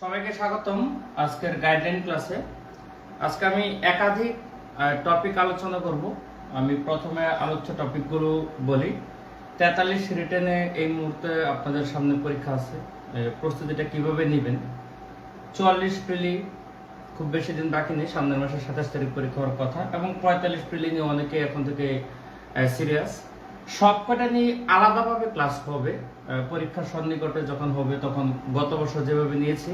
সবাইকে স্বাগতম আজকের গাইডলাইন ক্লাসে। আজকে আমি একাধিক টপিক আলোচনা করব। আমি প্রথমে আলোচ্য টপিকগুলো বলি। 43 রিটেনে এই মুহূর্তে আপনাদের সামনে পরীক্ষা আছে, প্রস্তুতিটা কিভাবে নেবেন। 44 প্রিলি খুব বেশি দিন বাকি নেই, সামনের মাসের 27 তারিখ পরীক্ষা হওয়ার কথা, এবং 45 প্রিলি নিয়ে অনেকে এখন থেকে সিরিয়াস। সবকটা নিয়ে আলাদাভাবে ক্লাস হবে। পরীক্ষার সন্নিকটে যখন হবে তখন গত বছর যেভাবে নিয়েছি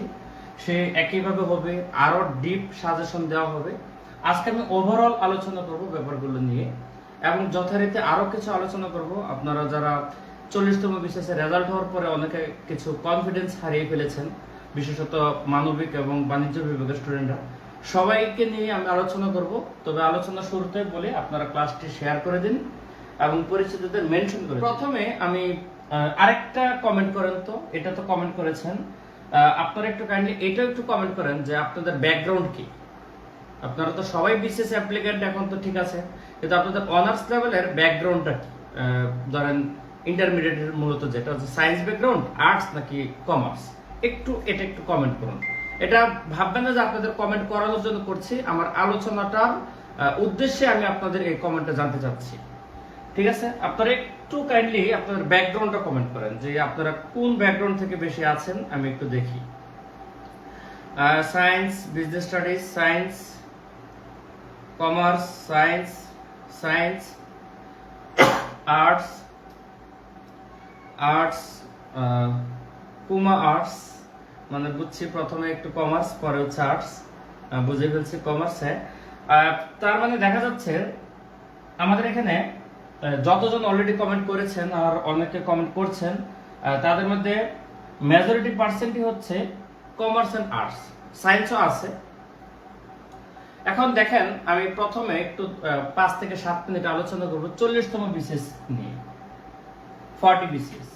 সে একইভাবে হবে, আরো ডিপ সাজেশন দেওয়া হবে। আজকে আমি ওভারঅল আলোচনা করব ব্যাপারগুলো নিয়ে, এবং যথারীতি আরো কিছু আলোচনা করব। আপনারা যারা 40তম বিসিএস রেজাল্ট হওয়ার পরে অনেকে কিছু কনফিডেন্স হারিয়ে ফেলেছেন, বিশেষত মানবিক এবং বাণিজ্য বিভাগের স্টুডেন্টরা, সবাইকে নিয়ে আমি আলোচনা করব। তবে আলোচনা শুরুতে বলি আপনারা ক্লাসটি শেয়ার করে দিন এবং পরিচিতদের মেনশন করে। প্রথমে আমি আরেকটা কমেন্ট করেন, তো এটা তো কমেন্ট করেছেন, আপনারা একটু কাইন্ডলি এটাও একটু কমেন্ট করেন যে আপনাদের ব্যাকগ্রাউন্ড কি। আপনারা তো সবাই বিসিএস অ্যাপ্লিক্যান্ট এখন, তো ঠিক আছে, কিন্তু আপনাদের অনার্স লেভেলের ব্যাকগ্রাউন্ডটা কি। ধরেন ইন্টারমিডিয়েটের মূলত যেটা হচ্ছে সায়েন্স ব্যাকগ্রাউন্ড, আর্টস নাকি কমার্স, এটা একটু কমেন্ট করুন। এটা ভাববেন না যে আপনাদের কমেন্ট করানোর জন্য করছি, আমার আলোচনাটার উদ্দেশ্যে আমি আপনাদের এই কমেন্টটা জানতে চাচ্ছি। ঠিক আছে, আপনারা একটু কাইন্ডলি আপনাদের ব্যাকগ্রাউন্ডটা কমেন্ট করেন যে আপনারা কোন ব্যাকগ্রাউন্ড থেকে বেশি আছেন, আমি একটু দেখি। Science, business studies, science, commerce, science, arts, কুমা আর্টস, মানে বুঝছি প্রথমে একটু কমার্স পরে হচ্ছে আর্টস, বুঝে ফেলছি কমার্স। হ্যাঁ, তার মানে দেখা যাচ্ছে আমাদের এখানে যতজন অলরেডি কমেন্ট করেছেন আর অনেকে কমেন্ট করছেন, তাদের মধ্যে মেজরিটি পার্সেন্টই হচ্ছে কমার্স এন্ড আর্টস, সায়েন্সও আছে। এখন দেখেন, আমি প্রথমে একটু 5 থেকে 7 মিনিট আলোচনা করব 40তম বিসিএস নিয়ে, 40 বিসিএস,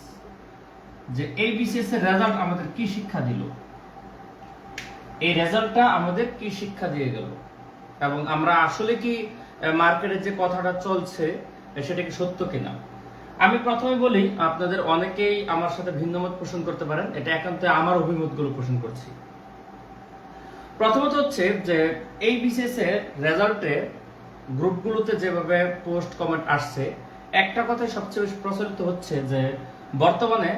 যে এই বিসিএস এর রেজাল্ট আমাদের কি শিক্ষা দিল, এই রেজাল্টটা আমাদের কি শিক্ষা দিয়ে গেল, এবং আমরা আসলে কি মার্কেটে যে কথাটা চলছে সেটা কি সত্য কিনা। আমি প্রথমে বলি, আপনাদের অনেকেই আমার সাথে ভিন্নমত পোষণ করতে পারেন, এটা একান্ত আমার অভিমতগুলো পোষণ করছি। প্রথমত হচ্ছে যে এই বিসিএস এর রেজাল্টে গ্রুপগুলোতে যেভাবে পোস্ট কমেন্ট আসছে, একটা কথাই সবচেয়ে বেশি প্রচলিত হচ্ছে যে বর্তমানে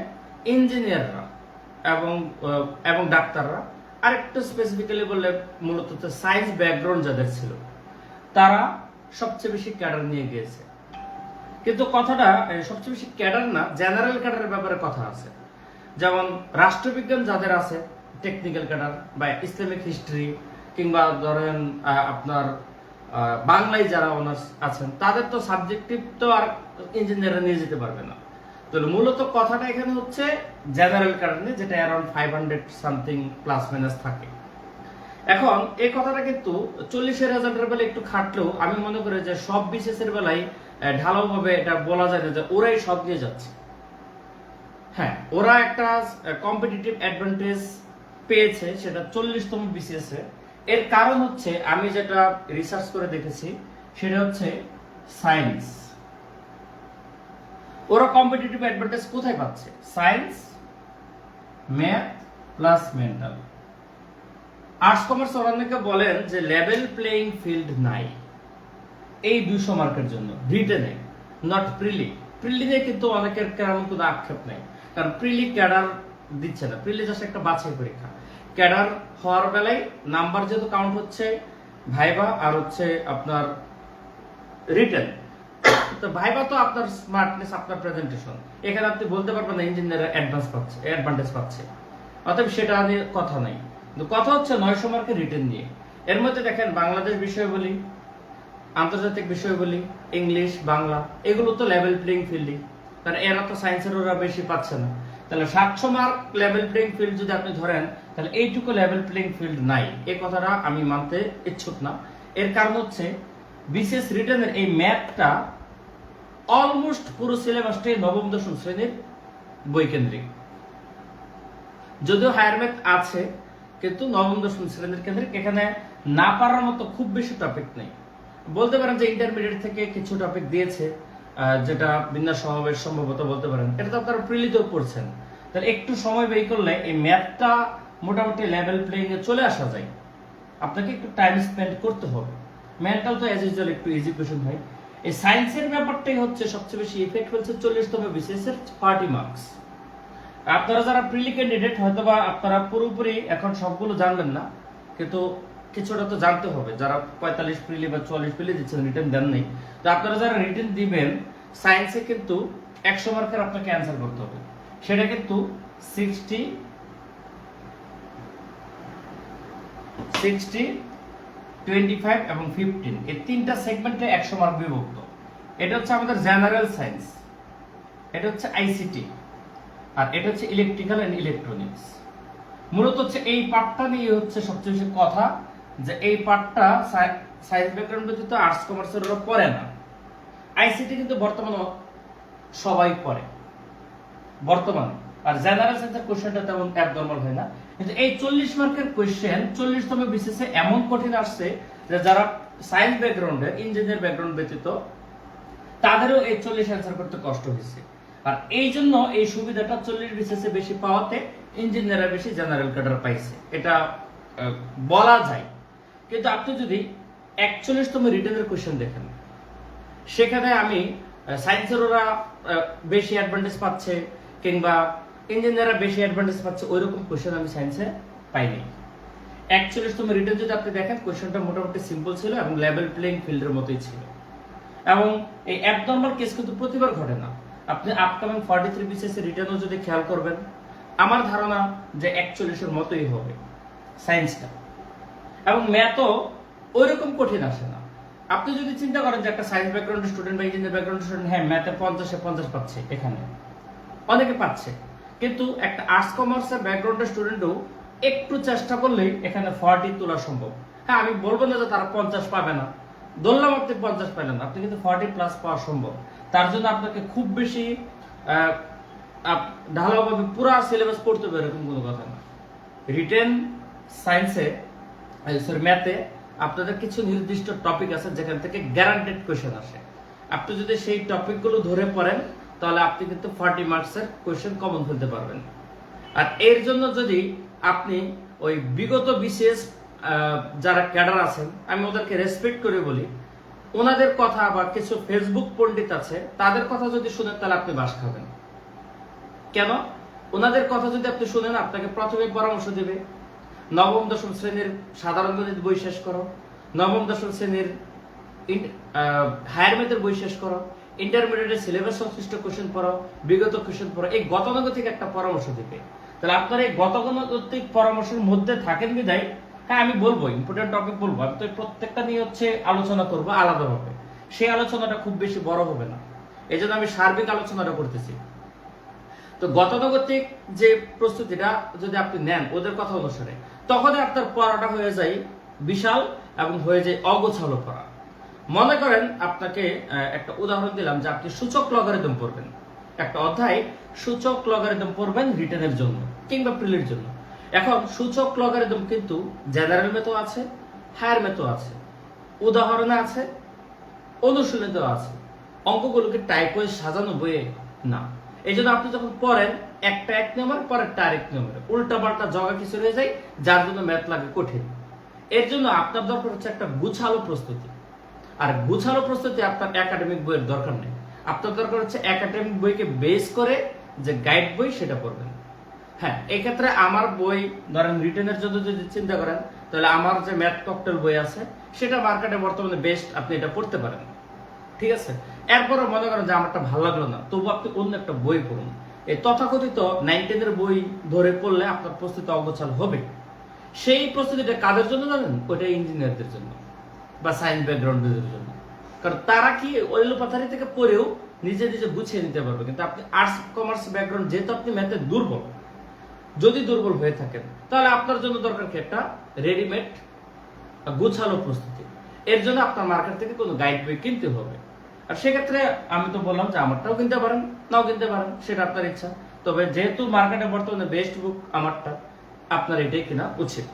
ইঞ্জিনিয়াররা এবং ডাক্তাররা, আর একটু স্পেসিফিক্যালি বললে মূলত সায়েন্স ব্যাকগ্রাউন্ড যাদের ছিল তারা সবচেয়ে বেশি ক্যাডার নিয়ে গিয়েছে। কিন্তু কথাটা সবচেয়ে বেশি ক্যাডার না, জেনারেল ক্যাডারের ব্যাপারে কথা আছে। যেমন রাষ্ট্রবিজ্ঞান যাদের আছে, টেকনিক্যাল ক্যাডার বা ইসলামিক হিস্ট্রি, কিংবা ধরেন আপনার বাংলায় যারা অনার্স আছেন, তাদের তো সাবজেক্টিভ তো আর ইঞ্জিনিয়াররা নিয়ে যেতে পারবে না। তো মূলত কথাটা এখানে হচ্ছে জেনারেল ক্যাডার নিয়ে, যেটা অ্যারাউন্ড 500 সামথিং প্লাস মাইনাস থাকে। এখন এই কথাটা কিন্তু 40-এর রেজাল্টের বেলায় একটু খাটলেও আমি মনে করি যে সব বিসিএস এর বেলায় ঢালাও ভাবে এটা বলা যায় না যে ওরাই সব দিয়ে যাচ্ছে। হ্যাঁ, ওরা একটা কম্পিটিটিভ অ্যাডভান্টেজ পেয়েছে, সেটা 40তম বিসিএস এ। এর কারণ হচ্ছে আমি যেটা রিসার্চ করে দেখেছি, সেটা হচ্ছে সায়েন্স। ওরা কম্পিটিটিভ অ্যাডভান্টেজ কোথায় পাচ্ছে? Science, math plus mental. Arts commerce ওরা অনেকে বলেন যে লেভেল প্লেইং ফিল্ড নাই এই 200 মার্কের জন্য রিটেনে, নট প্রিলি। প্রিলি নিয়ে কিন্তু অনেকের কেমন কোনো আক্ষেপ নেই, কারণ প্রিলি ক্যাডার দিচ্ছে না। প্রিলি জাস্ট একটা বাছাই পরীক্ষা। ক্যাডার হওয়ার বেলায় নাম্বার যেহেতু কাউন্ট হচ্ছে ভাইবা আর হচ্ছে আপনার রিটেন। তো ভাইবা তো আপনার স্মার্টনেস, আপনার প্রেজেন্টেশন, এখানে আপনি বলতে পারবেন না ইঞ্জিনিয়ার অ্যাডভান্টেজ পাচ্ছে, অতএব সেটা নিয়ে কথা নাই। কিন্তু কথা হচ্ছে 900 মার্কের রিটেন নিয়ে। এর মধ্যে দেখেন, বাংলাদেশ বিষয় বলি, আন্তর্জাতিক বিষয় বলি, ইংলিশ, বাংলা, এগুলো তো লেভেল প্লেইং ফিল্ডই, কারণ এরা তো সায়েন্সের ওরা বেশি পাচ্ছে না। তাহলে 700 মার্ক লেভেল প্লেইং ফিল্ড যদি আপনি ধরেন, তাহলে এইটুকু লেভেল প্লেইং ফিল্ড নাই, এই কথাটা আমি মানতে ইচ্ছুক না। এর কারণ হচ্ছে বিসিএস রিটেনের এই ম্যাথটা অলমোস্ট পুরো সিলেবাসটাই নবম দশম শ্রেণীর বই কেন্দ্রিক। যদিও হায়ার ম্যাথ আছে, কিন্তু নবম দশম শ্রেণীর কেন্দ্রিক। এখানে না পারার মতো খুব বেশি টপিক নেই। বলতে পারেন যে ইন্টারমিডিয়েট থেকে কিছু টপিক দিয়েছে, যেটা বিন্যাস সমাবেশ সম্ভবত বলতে পারেন, এটা তো আপনারা প্রিলিতেও পড়ছেন। তাহলে একটু সময় ব্যয় করলে এই ম্যাথটা মোটামুটি লেভেল প্লেইং এ চলে আসা যায়। আপনাকে একটু টাইম স্পেন্ড করতে হবে। মেন্টাল তো অ্যাজ ইউজুয়াল একটু ইজি কোশ্চেন হয়। এই সায়েন্সের ব্যাপারটাই হচ্ছে সবচেয়ে বেশি ইফেক্ট ফেলছে 40তম বিসিএস এর 40 মার্কস। আপনারা যারা প্রিলি ক্যান্ডিডেট হয়তো বা আপনারা পুরোপুরি এখন সবগুলো জানবেন না, কিন্তু কিছুটা তো জানতে হবে। যারা 45 প্রিলি বা 44 প্রিলি দিচ্ছেন, রিটেন দেন নাই, তো আপনারা যারা রিটেন দিবেন সায়েন্সে কিন্তু 100 মার্কের আপনাকে অ্যান্সার করতে হবে। সেটা কিন্তু 60, 25 এবং 15 এই তিনটা সেগমেন্টে 100 মার্ক বিভক্ত। এটা হচ্ছে আমাদের জেনারেল সায়েন্স, এটা হচ্ছে আইসিটি, আর এটা হচ্ছে ইলেকট্রিক্যাল এন্ড ইলেকট্রনিক্স। মূলত হচ্ছে এই পার্টটা নিয়ে হচ্ছে সবচেয়ে বেশি কথা, যে এই পার্টটা সায়েন্স ব্যাকগ্রাউন্ড ব্যতীত আর্টস কমার্সের ওরা পড়ে না। আইসিটি কিন্তু বর্তমানে সবাই পড়ে বর্তমানে, আর জেনারেল সায়েন্সের কোশ্চেনটা তেমন অ্যাবনর্মাল হয় না। কিন্তু এই 40 মার্কের কোশ্চেন 40তম বিসিএস এ এমন কঠিন আসছে যে যারা সায়েন্স ব্যাকগ্রাউন্ডের, ইঞ্জিনিয়ার ব্যাকগ্রাউন্ড ব্যতীত তাদেরও এই 40 অ্যান্সার করতে কষ্ট হয়েছে। আর এই জন্য এই সুবিধাটা 40 বিসিএস এ বেশি পাওয়াতে ইঞ্জিনিয়াররা বেশি জেনারেল ক্যাডার পাইছে, এটা বলা যায়। কিন্তু আপনি যদি 41তম রিটেনের কোশ্চেন দেখেন, সেখানে আমি সায়েন্সের ওরা বেশি অ্যাডভান্টেজ পাচ্ছে কিংবা ইঞ্জিনিয়াররা বেশি অ্যাডভান্টেজ পাচ্ছে, ওইরকম কোশ্চেন আমি সায়েন্সে পাইনি। 41তম রিটেন যদি আপনি দেখেন, কোশ্চেনটা মোটামুটি সিম্পল ছিল এবং লেভেল প্লেইং ফিল্ডের মতোই ছিল। এবং এই অ্যাবনর্মাল কেস কিন্তু প্রতিবার ঘটে না। আপনি আপকামিং 43 বিসিএস এর রিটেনও যদি খেয়াল করবেন, আমার ধারণা যে 41 এর মতোই হবে সায়েন্সটা। এবং ম্যাথও ওইরকম কঠিন আসে না। আপনি যদি চিন্তা করেন যে একটা সায়েন্স ব্যাকগ্রাউন্ডের স্টুডেন্ট বা ইঞ্জিনিয়ার ব্যাকগ্রাউন্ডের স্টুডেন্ট, হ্যাঁ ম্যাথে 50 পাচ্ছে, এখানে অনেকে পাচ্ছে, কিন্তু একটা আর্টস কমার্সের ব্যাকগ্রাউন্ডের স্টুডেন্টও একটু চেষ্টা করলেই এখানে 40 তোলা সম্ভব। হ্যাঁ, আমি বলবো না যে তারা 50 পাবে না, ধরলাম আপনি 50 পেলেন, আপনি কিন্তু 40 প্লাস পাওয়া সম্ভব। তার জন্য আপনাকে খুব বেশি ঢালাওভাবে পুরো সিলেবাস পড়তে হবে এরকম কোনো কথা না। রিটেন সায়েন্সে, সরি ম্যাথে আপনাদের কিছু নির্দিষ্ট টপিক আছে যেখান থেকে গ্যারান্টেড কোশ্চেন আসে। আপনি যদি সেই টপিকগুলো ধরে পড়েন, তাহলে আপনি কিন্তু 40 মার্কসের কোশ্চেন কমন ফেলতে পারবেন। আর এর জন্য যদি আপনি ওই বিগত বিসিএস যারা ক্যাডার আছেন, আমি ওদেরকে রেসপেক্ট করে বলি, ওনাদের কথা বা কিছু ফেসবুক পণ্ডিত আছে তাদের কথা যদি শুনেন, তাহলে আপনি বাস খাবেন। কেন? ওনাদের কথা যদি আপনি শুনেন, আপনাকে প্রথমে পরামর্শ দেবে নবম দশম শ্রেণীর সাধারণ গণিত বই শেষ করো, নবম দশম শ্রেণীর হায়ার ম্যাথের বই শেষ করো, ইন্টারমিডিয়েটের সিলেবাস সংশ্লিষ্ট কোশ্চেন পড়ো, বিগত কোশ্চেন পড়ো, এই গতানুগতিক একটা পরামর্শ দিবে। তাহলে আপনার এই গতানুগতিক পরামর্শের মধ্যে থাকেন বিদায়, হ্যাঁ আমি বলবো ইম্পর্টেন্ট টপিক বলবো, আমি তো প্রত্যেকটা নিয়ে হচ্ছে আলোচনা করবো আলাদাভাবে, সেই আলোচনাটা খুব বেশি বড় হবে না, এই জন্য আমি সার্বিক আলোচনাটা করতেছি। তো গতানুগতিক যে প্রস্তুতিটা যদি আপনি নেন ওদের কথা অনুসারে, তখন আপনার পড়াটা হয়ে যায় বিশাল এবং হয়ে যায় অগোছালো পড়া। মনে করেন আপনাকে একটা উদাহরণ দিলাম যে আপনি সূচক লগারিদম পড়বেন, একটা অধ্যায় সূচক লগারিদম পড়বেন রিটেনের জন্য কিংবা প্রিলির জন্য। এখন সূচক লগারিদম কিন্তু জেনারেল ম্যাথও আছে, হায়ার ম্যাথও আছে, উদাহরণে আছে, অনুশীলনীতেও আছে। অঙ্কগুলোকে টাইপ ওয়াইজ সাজানো বইয়ে না। এই জন্য আপনি যখন পড়েন, একটা এক নম্বর পরেরটা আরেক নম্বরে উল্টা পাল্টা জগা কিছু হয়ে যায়, যার জন্য ম্যাথ লাগে কঠিন। এর জন্য আপনার দরকার হচ্ছে একটা গুছালো প্রস্তুতি। আর গুছালো প্রস্তুতি আপনার একাডেমিক বইয়ের দরকার নেই। আপনার দরকার হচ্ছে একাডেমিক বইকে বেস করে যে গাইড বই সেটা পড়বেন। হ্যাঁ, এক্ষেত্রে আমার বই ধরেন রিটেনের জন্য যদি চিন্তা করেন, তাহলে আমার যে ম্যাথ ককটেল বই আছে সেটা মার্কেটে বর্তমানে বেস্ট, আপনি এটা পড়তে পারেন। ঠিক আছে, এরপরে মনে করেন যে আমারটা ভালো লাগলো না, তবু আপনি অন্য একটা বই পড়ুন। এই তথাকথিত 9-10 বই ধরে পড়লে আপনার প্রস্তুতি অগোছাল হবে। সেই প্রস্তুতিটা কাদের জন্য জানেন? ওইটা ইঞ্জিনিয়ারদের জন্য বা সায়েন্স ব্যাকগ্রাউন্ডের জন্য। কারণ তারা কি ওইলোপাথারি থেকে পড়েও নিজে নিজে গুছিয়ে নিতে পারবে। কিন্তু আপনি আর্টস কমার্স ব্যাকগ্রাউন্ড, যেহেতু আপনি ম্যাথে দুর্বল, যদি দুর্বল হয়ে থাকেন, তাহলে আপনার জন্য দরকার কি একটা রেডিমেড গুছালো প্রস্তুতি। এর জন্য আপনার মার্কেট থেকে কোনো গাইড বই কিনতে হবে। আর সেক্ষেত্রে আমি তো বললাম যে আমারটাও কিনতে পারেন, নাও কিনতে পারেন, সেটা আপনার ইচ্ছা। তবে যেহেতু মার্কেটে বর্তমানে বেস্ট বুক আমারটা, আপনার এটাই কেনা উচিত।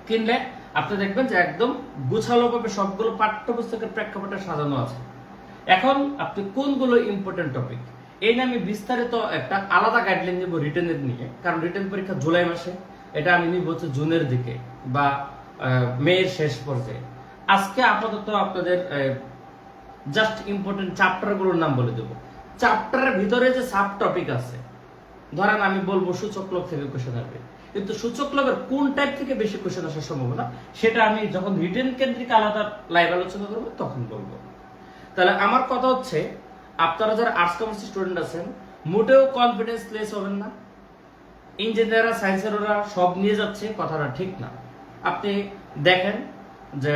কিনলে আপনি দেখবেন যে একদম গুছালোভাবে সবগুলো পাঠ্যপুস্তকের প্রেক্ষাপটে সাজানো আছে। এখন আপনি কোনগুলো ইম্পর্টেন্ট টপিক, এই নিয়ে আমি বিস্তারিত একটা আলাদা গাইডলাইন দেবো রিটেনের নিয়ে। কারণ রিটেন পরীক্ষা জুলাই মাসে, এটা আমি নিব হচ্ছে জুনের দিকে বা মেয়ের শেষ পর্যায়ে। আজকে আপাতত আপনাদের জাস্ট ইম্পর্টেন্ট চ্যাপ্টারগুলোর নাম বলে দেবো। চ্যাপ্টারের ভিতরে যে সাব টপিক আছে, ধরেন আমি বলবো সূচক লগ থেকে কোশ্চেন আসবে, কিন্তু সূচক লগের কোন টাইপ থেকে বেশি কোশ্চেন আসার সম্ভাবনা সেটা আমি যখন রিটেন কেন্দ্রিক আলাদা লাইভ আলোচনা করবো তখন বলবো। তাহলে আমার কথা হচ্ছে, আপনারা যারা আর্টস কমার্স স্টুডেন্ট আছেন মোটেও কনফিডেন্স লেস হবেন না। ইঞ্জিনিয়াররা সায়েন্সের ওরা সব নিয়ে যাচ্ছে, কথাটা ঠিক না। আপনি দেখেন যে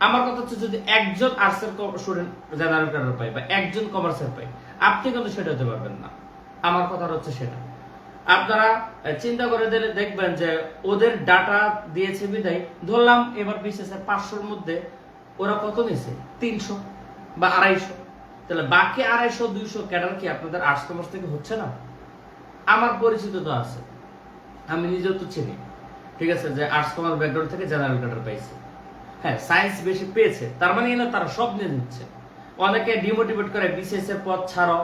আমার কথা হচ্ছে, যদি একজন আর্টসের স্টুডেন্ট জেনারেল ক্যাডার পাই বা একজন কমার্সের পাই, আপনি কিন্তু সেটা হতে পারবেন না। আমার কথা হচ্ছে সেটা আপনারা চিন্তা করে দিলে দেখবেন যে ওদের ডাটা দিয়েছে বিদায়, ধরলাম এবার বিশেষ 500-র মধ্যে ওরা কত নিয়েছে, 300 বা 250। তাহলে বাকি 250-200 ক্যাডার কি আপনাদের আর্টস কমার্স থেকে হচ্ছে না? আমার পরিচিত তো আছে, আমি নিজেও তো চিনি, ঠিক আছে, যে আর্টস কমার্স ব্যাকগ্রাউন্ড থেকে জেনারেল ক্যাডার পাইছে। হ্যাঁ, সায়েন্স বেশি পেয়েছে তার মানে না তারা সব নিয়ে নিচ্ছে। অনেকে ডিমোটিভেট করে বিসিএস এর পথ ছাড়ো।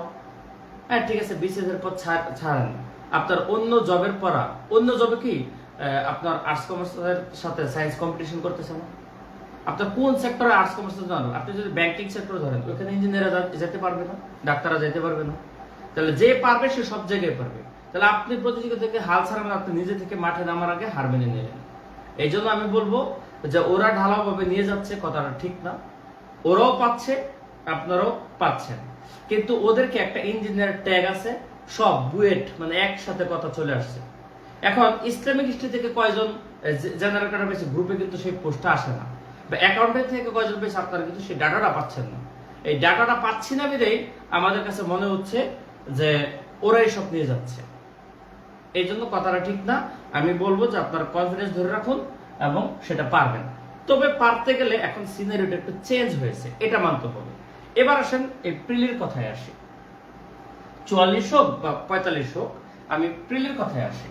হ্যাঁ ঠিক আছে, বিসিএস এর পথ ছাড়েন, আপনার অন্য জবের পড়া, অন্য জবে কি আপনার আর্টস কমার্সের সাথে সায়েন্স কম্পিটিশন করতেছে না? আপনার কোন সেক্টরে আর্টস কমার্স জানেন? আপনি যদি ব্যাংকিং সেক্টরে ধরেন, ওখানে ইঞ্জিনিয়াররা যেতে পারবে না, ডাক্তাররা যেতে পারবে না। তাহলে যে পারবে সে সব জায়গায় পারবে। তাহলে আপনি প্রতিযোগিতা থেকে হাল ছাড়ান, আপনি নিজে থেকে মাঠে নামার আগে হার মেনে নিলেন। এই জন্য আমি বলবো যে ওরা ঢালাও ভাবে নিয়ে যাচ্ছে, কথাটা ঠিক না। ওরাও পাচ্ছে, আপনারাও পাচ্ছেন, কিন্তু ওদেরকে একটা ইঞ্জিনিয়ার ট্যাগ আছে, সব বুয়েট মানে একসাথে কথা চলে আসছে। এখন ইসলামিক হিস্ট্রি থেকে কয়জন জেনারেল ক্যাডার পেয়েছে গ্রুপে, কিন্তু সেই পোস্টটা আসে না, বা অ্যাকাউন্টেন্ট থেকে কয়জন পেয়েছে আপনারা কিন্তু সেই ডাটাটা পাচ্ছেন না। এই ডাটাটা পাচ্ছি না বিধেই আমাদের কাছে মনে হচ্ছে যে ওরাই সব নিয়ে যাচ্ছে। এই জন্য কথাটা ঠিক না। আমি বলবো যে আপনারা কনফিডেন্স ধরে রাখুন এবং সেটা পারবেন। তবে পারতে গেলে এখন সিনারিওটা একটু চেঞ্জ হয়েছে, এটা মানতে হবে। এবার আসেন এই প্রিলির কথায় আসি। 44 হোক বা 45 হোক, আমি প্রিলির কথায় আসি।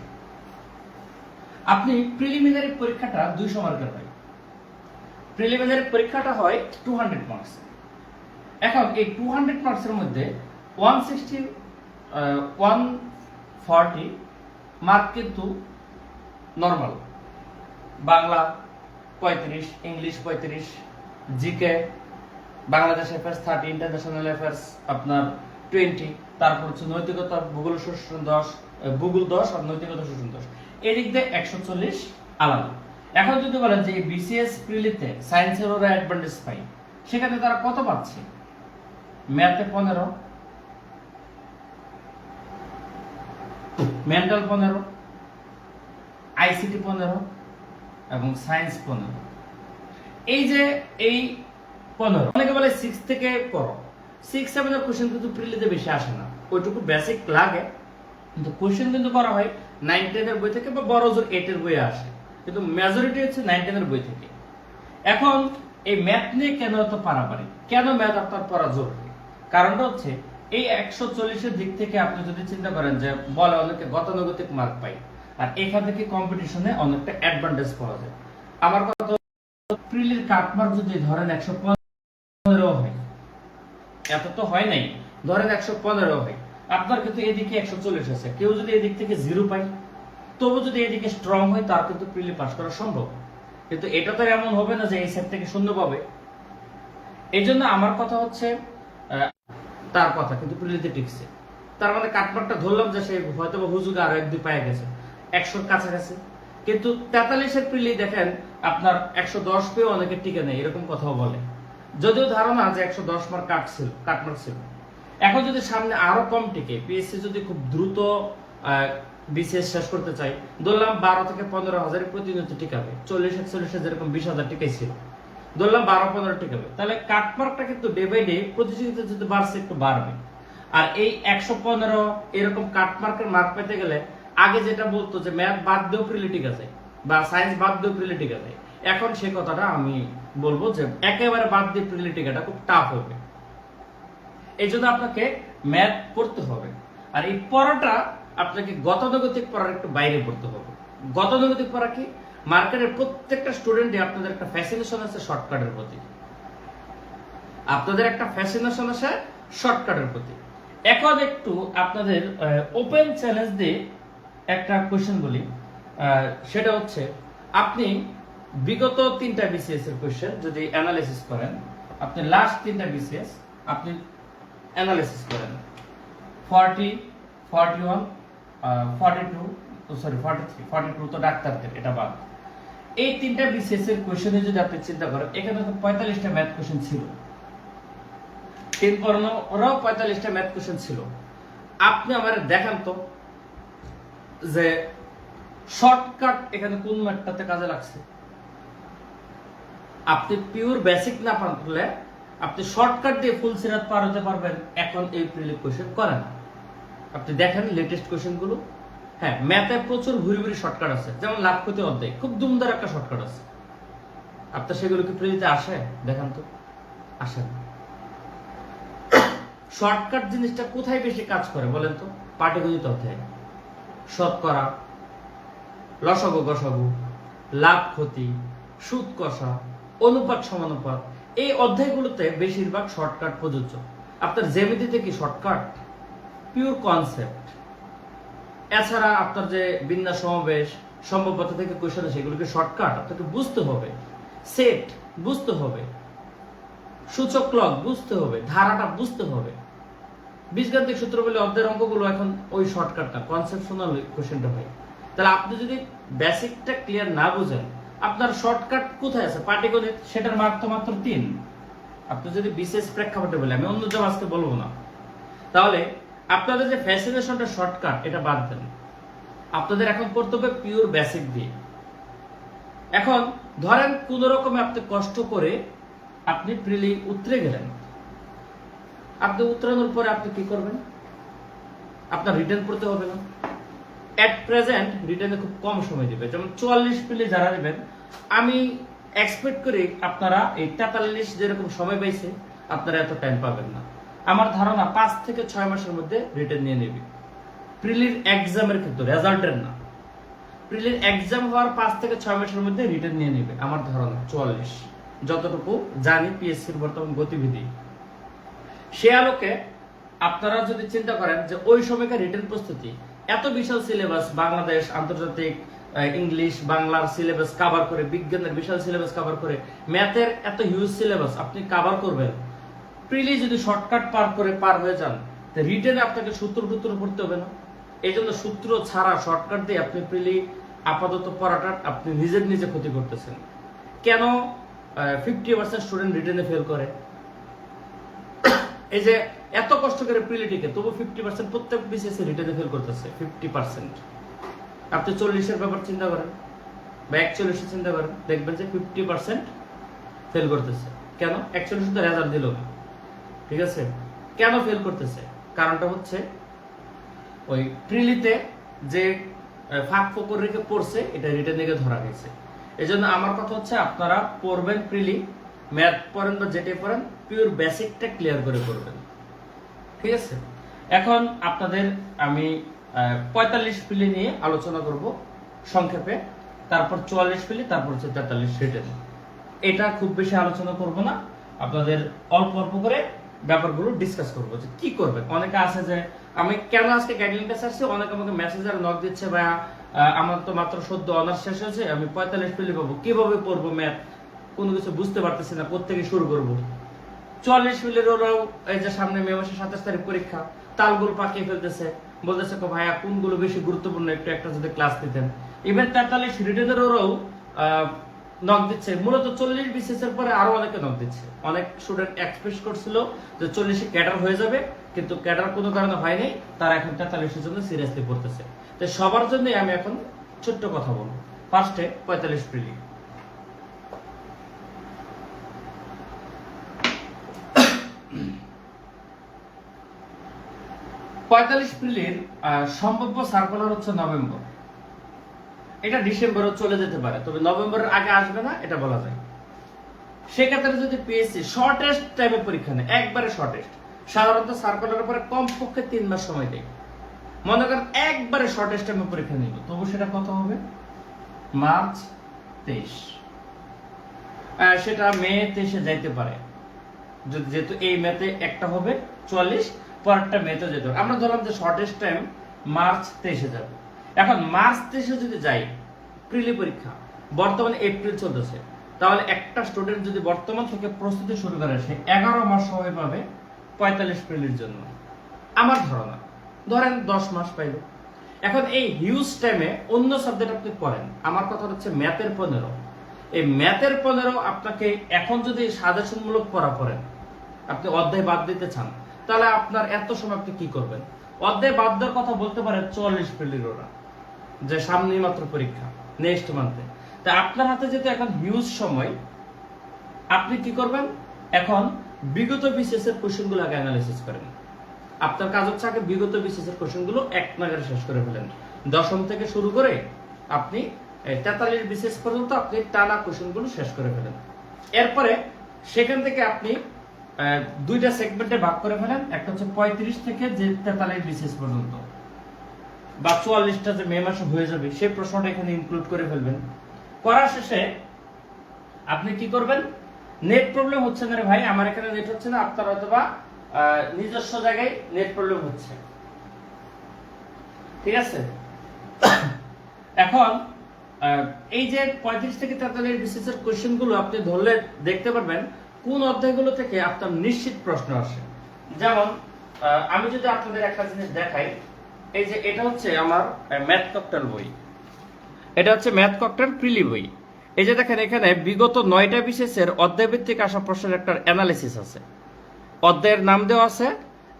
আপনি প্রিলিমিনারি পরীক্ষাটা 200 মার্কের হয়। প্রিলিমিনারি পরীক্ষাটা হয় 200 মার্কস। এখন এই 200 মার্কসের মধ্যে 140 মার্ক কিন্তু normal, Bangla 35, English 35, GK Bangladesh affairs 30, international affairs আপনার 20, তারপর হচ্ছে নৈতিকতা, ভূগোল শোষণ 10, ভূগোল 10 আর নৈতিকতা শোষণ 10, এদিক দিয়ে 140 আলাদা। এখন যদি বলেন যে বিসিএস প্রিলিতে সায়েন্সের ওরা অ্যাডভান্টেজ পাই, সেখানে তারা কত পাচ্ছে? ম্যাথে 15, মেন্টাল 15, আইসিটি 15 এবং সায়েন্স 15। এই যে এই 15, অনেকে বলে 6 থেকে করো, 6-7 এর কোশ্চেন কিন্তু প্রিলিতে বেশি আসে না, ওইটুকু বেসিক লাগে, কিন্তু কোশ্চেন কিন্তু করা হয় 9-10 এর বই থেকে বা বড় জোর 8 এর বইয়ে আসে, কিন্তু মেজরিটি হচ্ছে 9-10 এর বই থেকে। এখন এই ম্যাথ নিয়ে কেন এত পারাপারি, কেন ম্যাথ আপনার পড়া জরুরি? কারণটা হচ্ছে এই 140 এর দিক থেকে আপনি যদি চিন্তা করেন যে বলে অনেকে গতানুগতিক মার্ক পাই, আর এখান থেকে কম্পিটিশনে অনেকটা অ্যাডভান্টেজ পাওয়া যায়। আমার কথা প্রিলির কাট মার্ক যদি ধরেন 115 হয়, এত তো হয় নাই, ধরেন 115 হয়, আপনার কিন্তু এদিকে 140 আছে, কেউ যদি এদিক থেকে 0 পায়, তবু যদি এদিকে স্ট্রং হয়, তার কিন্তু প্রিলি পাস করা সম্ভব। কিন্তু এটা তো এমন হবে না যে এই সেট থেকে 0 পাবে। এই জন্য আমার কথা হচ্ছে, তার কথা কিন্তু প্রিলিতে টিকছে, তার মানে কাটমার্কটা ধরলাম যে সে হয়তো বা হুজুগে আরো 1-2 পায়ে গেছে, 100-র কাছাকাছি। কিন্তু 43 এর প্রিলি দেখেন আপনার 110 পেয়েও অনেকে টিকে নেই, এরকম কথাও বলে, যদিও ধারণা যে 110 মার্ক কাটমার্ক ছিল। এখন যদি সামনে আরো কম টিকে, পিএসসি যদি খুব দ্রুত বিসিএস শেষ করতে চাই, ধরলাম 12 থেকে 15 হাজার প্রতিনিয়ত টিকাবে, 40-41 যেরকম 20,000 টিকাইছিল, ধরলাম 12-15 টিকাবে, তাহলে কাটমার্কটা কিন্তু ডে বাই ডে প্রতিযোগিতা যদি বাড়ছে একটু বাড়বে। আর এই 115 এরকম কাটমার্কের মার্ক পেতে গেলে আগে যেটা বলতো যে ম্যাথ বাদ দিয়েও প্রিলি টিকা যায় বা সায়েন্স বাদ দিয়েও প্রিলি টিকা যায়, এখন সেই কথাটা আমি বলবো যে একেবারে বাদ দিয়ে প্রিলি টিকাটা খুব টাফ হবে। এই জন্য আপনাকে ম্যাথ পড়তে হবে, আর এই পড়াটা আপনাকে গতানুগতিক পড়ার একটু বাইরে পড়তে হবে। গতানুগতিক পড়া কি? মার্কেটের প্রত্যেকটা স্টুডেন্টে আপনাদের একটা ফ্যাসিনেশন আছে শর্টকাটের প্রতি, আপনাদের একটা ফ্যাসিনেশন আছে শর্টকাটের প্রতি। এখন একটু আপনাদের ওপেন চ্যালেঞ্জ দিয়ে একটা কোশ্চেন বলি, সেটা হচ্ছে আপনি বিগত 3টা বিসিএস এর কোশ্চেন যদি অ্যানালাইসিস করেন, আপনি লাস্ট 3টা বিসিএস আপনি অ্যানালাইসিস করেন 40, 41, 42, সরি 43, 42 তো ডাক্তারদের, এটা বাদ। এই 3টা বিসিএস এর কোশ্চেনে যদি আপনি চিন্তা করেন, এখানে তো 45টা ম্যাথ কোশ্চেন ছিল, 3 পড়ানো ওরাও 45টা ম্যাথ কোশ্চেন ছিল। আপনি আমার দেখান তো যে শর্টকাট এখানে কোন ম্যাথটাতে কাজে লাগছে। আপনি পিওর বেসিক না পারলে আপনি শর্টকাট দিয়ে ফুল সিরাত পার হতে পারবেন, এখন এই প্রিলি কোশ্চেন করে না। আপনি দেখেন লেটেস্ট কোশ্চেন গুলো, হ্যাঁ ম্যাথে প্রচুর ভুরি ভুরি শর্টকাট আছে, যেমন লাভ ক্ষতি অধ্যায় খুব দুমদার একটা শর্টকাট আছে। আপনার সেগুলো কি প্রিলিতে আসে? দেখান তো, আসে না। শর্টকাট জিনিসটা কোথায় বেশি কাজ করে বলেন তো? পাটিগণিত অধ্যায়, শতকরা, লসাগু গসাগু, লাভ ক্ষতি, সুদ কষা, অনুপাত সমানুপাত, এই অধ্যায়গুলোতে বেশিরভাগ শর্টকাট প্রযোজ্য। আপনার জ্যামিতিতে কি শর্টকাট? Pure concept. এছাড়া আপনার যে বিন্যাস সমাবেশ, সম্ভাব্যতা থেকে কোশ্চেন, সেগুলোকে শর্টকাট আপনাকে বুঝতে হবে, সেট বুঝতে হবে, সূচক লগ বুঝতে হবে, ধারাটা বুঝতে হবে। বীজগাণিতিক সূত্র বলে অধ্যায়ের অঙ্কগুলো এখন ওই শর্টকাটটা কনসেপশনাল কোশ্চেনটা হয়। তাহলে আপনি যদি বেসিকটা ক্লিয়ার না বুঝেন, আপনার শর্টকাট কোথায় আছে? পাটিগণিত, সেটার মার্ক তো মাত্র 3। আপনি যদি বিশেষ প্রেক্ষাপটে বলে, আমি অন্য জব আজকে বলবো না, তাহলে আপনাদের যে ফ্যাসিনেশনটা শর্টকাট, এটা বাদ দেন। আপনাদের এখন পড়তে হবে পিওর বেসিক দিয়ে। এখন ধরেন কোন রকমে আপনি কষ্ট করে আপনি প্রিলি উতরে গেলেন, আপনি উতরানোর পরে আপনি কি করবেন? আপনার রিটার্ন পড়তে হবে না। এট প্রেজেন্ট রিটার্নে খুব কম সময় দিবে, যেমন 44 প্রিলি যারা দিবেন, আমি এক্সপেক্ট করি আপনারা এই 43 যেরকম সময় পাইছে আপনারা এত টাইম পাবেন না। আমার ধারণা 5 থেকে 6 মাসের মধ্যে রিটার্ন নিয়ে নেবে। প্রিলির এক্সামের ক্ষেত্রে, রেজাল্টের না, প্রিলির এক্সাম হওয়ার 5 থেকে 6 মাসের মধ্যে রিটার্ন নিয়ে নেবে আমার ধারণা 44, যতটুকু জানি পিএসসির বর্তমান গতিবিধি। সে আলোকে আপনারা যদি চিন্তা করেন যে ওই সময়কার রিটার্ন প্রস্তুতি, এত বিশাল সিলেবাস, বাংলাদেশ, আন্তর্জাতিক, ইংলিশ, বাংলার সিলেবাস কভার করে, বিজ্ঞানের বিশাল সিলেবাস কভার করে, ম্যাথের এত হিউজ সিলেবাস আপনি কভার করবেন, প্রিলি যদি শর্টকাট পার হয়ে যান, রিটেনে আপনাকে সূত্র পড়তে হবে না। এই জন্য সূত্র ছাড়া শর্টকাট দিয়ে আপনি প্রিলি আপাতত পড়াটা আপনি নিজে ক্ষতি করতেছেন। কেন 50% স্টুডেন্ট রিটেনে ফেল করে? এই যে এত কষ্ট করে প্রিলিটিকে, তবু 50% প্রত্যেক বিসিএসে রিটেনে ফেল করতেছে। 50% আপনি 40-এর ব্যাপার চিন্তা করেন বা 41-এর চিন্তা করেন, দেখবেন যে 50% ফেল করতেছে। কেন? 41 তো রেজাল্ট দিল না, ঠিক আছে? কেন ফেল করতেছে? কারণটা হচ্ছে ওই প্রিলিতে যে ফাঁক ফোকর রেখে পড়ছে, এটা রিটেনে গিয়ে ধরা গেছে। এই জন্য আমার কথা হচ্ছে আপনারা পড়বেন প্রিলি, ম্যাথ পড়েন বা যেটাই পড়েন, পিওর বেসিকটা ক্লিয়ার করে পড়বেন, ঠিক আছে? এখন আপনাদের আমি 45 প্রিলি নিয়ে আলোচনা করব সংক্ষেপে, তারপর 44 প্রিলি, তারপর হচ্ছে 43 রিটেন। এটা খুব বেশি আলোচনা করব না, আপনাদের অল্প অল্প করে ব্যাপারগুলো ডিসকাস করবো যে কি করবে। অনেকে আছে যে আমি কেন আজকে গাইডলাইনটা চাচ্ছি, অনেকে আমাকে মেসেজ আর নক দিচ্ছে, ভাই আমার তো মাত্র সদ্য অনার্স শেষ হয়েছে, আমি 45 প্রিলি পাবো, কিভাবে পড়বো ম্যাথ, কোনো কিছু বুঝতে পারতেছি না, কোত্থেকে শুরু করবো। 44 প্রিলির ওরাও এই যে সামনে মে মাসের 27 তারিখ পরীক্ষা, তালগুলো পাকিয়ে ফেলতেছে, বলতেছে ভাইয়া কোনগুলো বেশি গুরুত্বপূর্ণ, একটা যদি ক্লাস দিতেন। ইভেন 43 রিটেনের ওরাও নক দিচ্ছে। মূলত 40 বিসিএস এর পরে আরো অনেকে নক দিচ্ছে। অনেক স্টুডেন্ট এক্সপেক্ট করছিল যে 40 ক্যাডার হয়ে যাবে, কিন্তু ক্যাডার কোনো কারণে হয়নি, তারা এখন 43 এর জন্য সিরিয়াসলি পড়তেছে। তো সবার জন্য আমি এখন ছোট্ট কথা বলবো। ফার্স্টে 45 প্রিলি। প্রিলির সম্ভাব্য সার্কুলার হচ্ছে নভেম্বর, এটা ডিসেম্বরে চলে যেতে পারে, তবে নভেম্বরের আগে আসবে না এটা বলা যায়। সেক্ষেত্রে যদি পিএসসি শর্টেস্ট টাইমে পরীক্ষা নেয়, একবারে শর্টেস্ট, সাধারণত সার্কুলারের পরে কমপক্ষে 3 মাস সময় দেয়, মনে করেন একবারে শর্টেস্ট টাইমে পরীক্ষা নিব, তবু সেটা কত হবে? মার্চ 23, সেটা মে 23-এ যাইতে পারে, যেহেতু এই মেতে একটা হবে 44, পরেরটা মেতে যেতে হবে। আমরা ধরলাম যে শর্টেস্ট টাইম মার্চ 23-এ যাবে। এখন মার্চ 23-এ যদি যাই, প্রিলি পরীক্ষা, বর্তমানে এপ্রিল চলতেছে, তাহলে একটা স্টুডেন্ট যদি বর্তমান থেকে প্রস্তুতি শুরু করে সে 11 মাস সময় পাবে 45 প্রিলির জন্য আমার ধারণা। ধরেন 10 মাস পাইল। এখন এই হিউজ টাইমে অন্য সাবজেক্ট আপনি পড়েন, আমার কথা হচ্ছে ম্যাথের 15। এই ম্যাথের 15 আপনাকে এখন যদি সাজেশনমূলক পড়া পড়েন, আপনি অধ্যায় বাদ দিতে চান, তাহলে আপনার এত সময় আপনি কি করবেন? অধ্যায় বাদ দেওয়ার কথা বলতে পারেন 44 প্রিলির ওরা, যে সামনেই মাত্র পরীক্ষা নেক্সট মান্থে। তা আপনার হাতে যেহেতু এখন হিউজ সময়, আপনি কি করবেন? এখন বিগত বিসিএস এর কোশ্চেনগুলো আগে অ্যানালাইসিস করেন। আপনার কাজ হচ্ছে আগে বিগত বিসিএস এর কোশ্চেনগুলো এক নাগারে শেষ করে ফেলেন। দশম থেকে শুরু করে আপনি 43 বিসিএস পর্যন্ত আপনি টানা কোশ্চেনগুলো শেষ করে ফেলেন। এরপরে সেখান থেকে আপনি দুইটা সেগমেন্টে ভাগ করে ফেলেন। একটা হচ্ছে 35 থেকে যে 43 বিসিএস পর্যন্ত বা 44টা যে মে মাসে হয়ে যাবে সেই প্রশ্নটা এখানে ইনক্লুড করে ফেলবেন। করার শেষে আপনি কি করবেন? নেট প্রবলেম হচ্ছে না রে ভাই, আমার এখানে নেট হচ্ছে না, আপনার হয়তোবা নিজস্ব জায়গায় নেট প্রবলেম হচ্ছে, ঠিক আছে? এখন এই যে 35 থেকে 43 বিসিএস এর কোশ্চেন গুলো আপনি ধরলে দেখতে পারবেন কোন অধ্যায়গুলো থেকে আপনার নিশ্চিত প্রশ্ন আসে। যেমন আমি যদি আপনাদের একটা জিনিস দেখাই, এই যে এটা হচ্ছে আমার ম্যাথ ককটেল বই, এটা হচ্ছে ম্যাথ ককটেল প্রিলি বই। এই যে দেখেন এখানে বিগত 9টা বিসিএস এর অধ্যায় ভিত্তিক আসা প্রশ্নের একটা অ্যানালিসিস আছে, অধ্যায়ের নাম দেওয়া আছে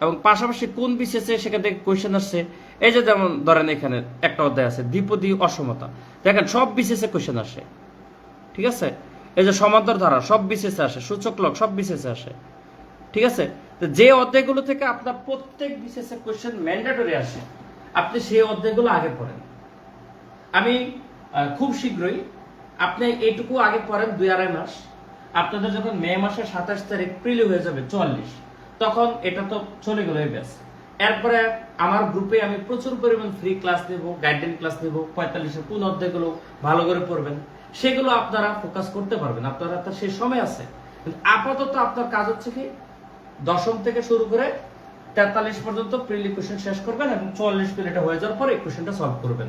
এবং পাশাপাশি কোন বিসিএস এ সেখান থেকে কোশ্চেন আসছে। এই যে যেমন ধরেন এখানে একটা অধ্যায় আছে দ্বিপদী অসমতা, দেখেন সব বিসিএস এ কোশ্চেন আসে, ঠিক আছে? এই যে সমান্তর ধারা সব বিসিএস এ আসে, সূচক লগ সব বিসিএস এ আসে, ঠিক আছে? তো যে অধ্যায়গুলো থেকে আপনার প্রত্যেক বিসিএস এর কোশ্চেন ম্যান্ডেটরি আসে, আপনি সেই অধ্যায়গুলো আগে পড়েন। আমি খুব শীঘ্রই, আপনি এইটুকু আগে পড়েন 2-2.5 মাস, আপনাদের যখন মে মাসের 27 তারিখ প্রিলি হয়ে যাবে 44, তখন এটা তো চলে গেল এই ব্যাস। এরপরে আমার গ্রুপে আমি প্রচুর পরিমাণ ফ্রি ক্লাস দেব, গাইডলাইন ক্লাস দেব, 45 কোন অধ্যায়গুলো ভালো করে পড়বেন সেগুলো আপনারা ফোকাস করতে পারবেন, আপনারা তো সেই সময় আছে। আপাতত আপনার কাজ হচ্ছে কি দশম থেকে শুরু করে 43 পর্যন্ত প্রিলি কোশ্চেন শেষ করবেন এবং 44 প্রিলিটা হয়ে যাওয়ার পরে এই কোশ্চেনটা সলভ করবেন।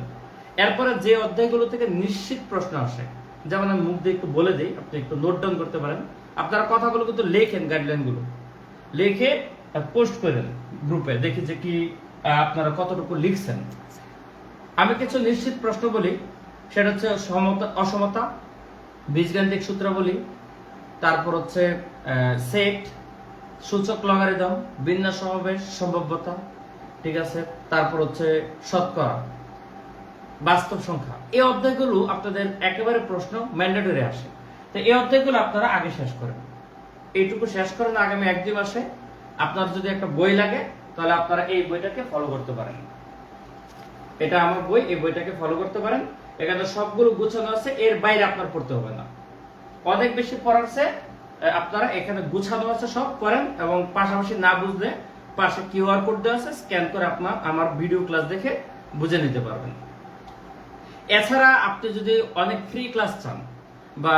এরপরে যে অধ্যায়গুলো থেকে নিশ্চিত প্রশ্ন আসে, যেমন আমি মুখ দিয়ে একটু বলে দিই, আপনি একটু নোট ডাউন করতে পারেন। আপনারা কথাগুলো কিন্তু লেখেন, গাইডলাইনগুলো লিখে পোস্ট করেন গ্রুপে, দেখি যে কি আপনারা কতটুকু লিখছেন। আমি কিছু নিশ্চিত প্রশ্ন বলি, সেটা হচ্ছে অসমতা, বীজগাণিতিক সূত্রাবলী, তারপর হচ্ছে সেট, সূচক লগারিদম, বিন্যাস সমাবেশ, সম্ভাব্যতা, ঠিক আছে? তারপর হচ্ছে শতকরা, বাস্তব সংখ্যা। এই অধ্যায়গুলো আপনাদের একেবারে প্রশ্ন ম্যান্ডেটরি আসে, তো এই অধ্যায়গুলো আপনারা আগে শেষ করেন। এইটুকু শেষ করেন আগামী 1-2 মাসে। আপনার যদি একটা বই লাগে তাহলে আপনারা এই বইটাকে ফলো করতে পারেন, এটা আমার বই, এই বইটাকে ফলো করতে পারেন। এখানে সবগুলো গুছানো আছে, এর বাইরে আপনার পড়তে হবে না। অনেক বেশি পড়ার চেয়ে আপনারা এখানে গুছানো আছে সব পড়েন, এবং পাশাপাশি না বুঝলে পাশে কিউআর কোড দেওয়া আছে, স্ক্যান করে আপনার আমার ভিডিও ক্লাস দেখে বুঝে নিতে পারবেন। এছাড়া আপনি যদি অনেক ফ্রি ক্লাস চান বা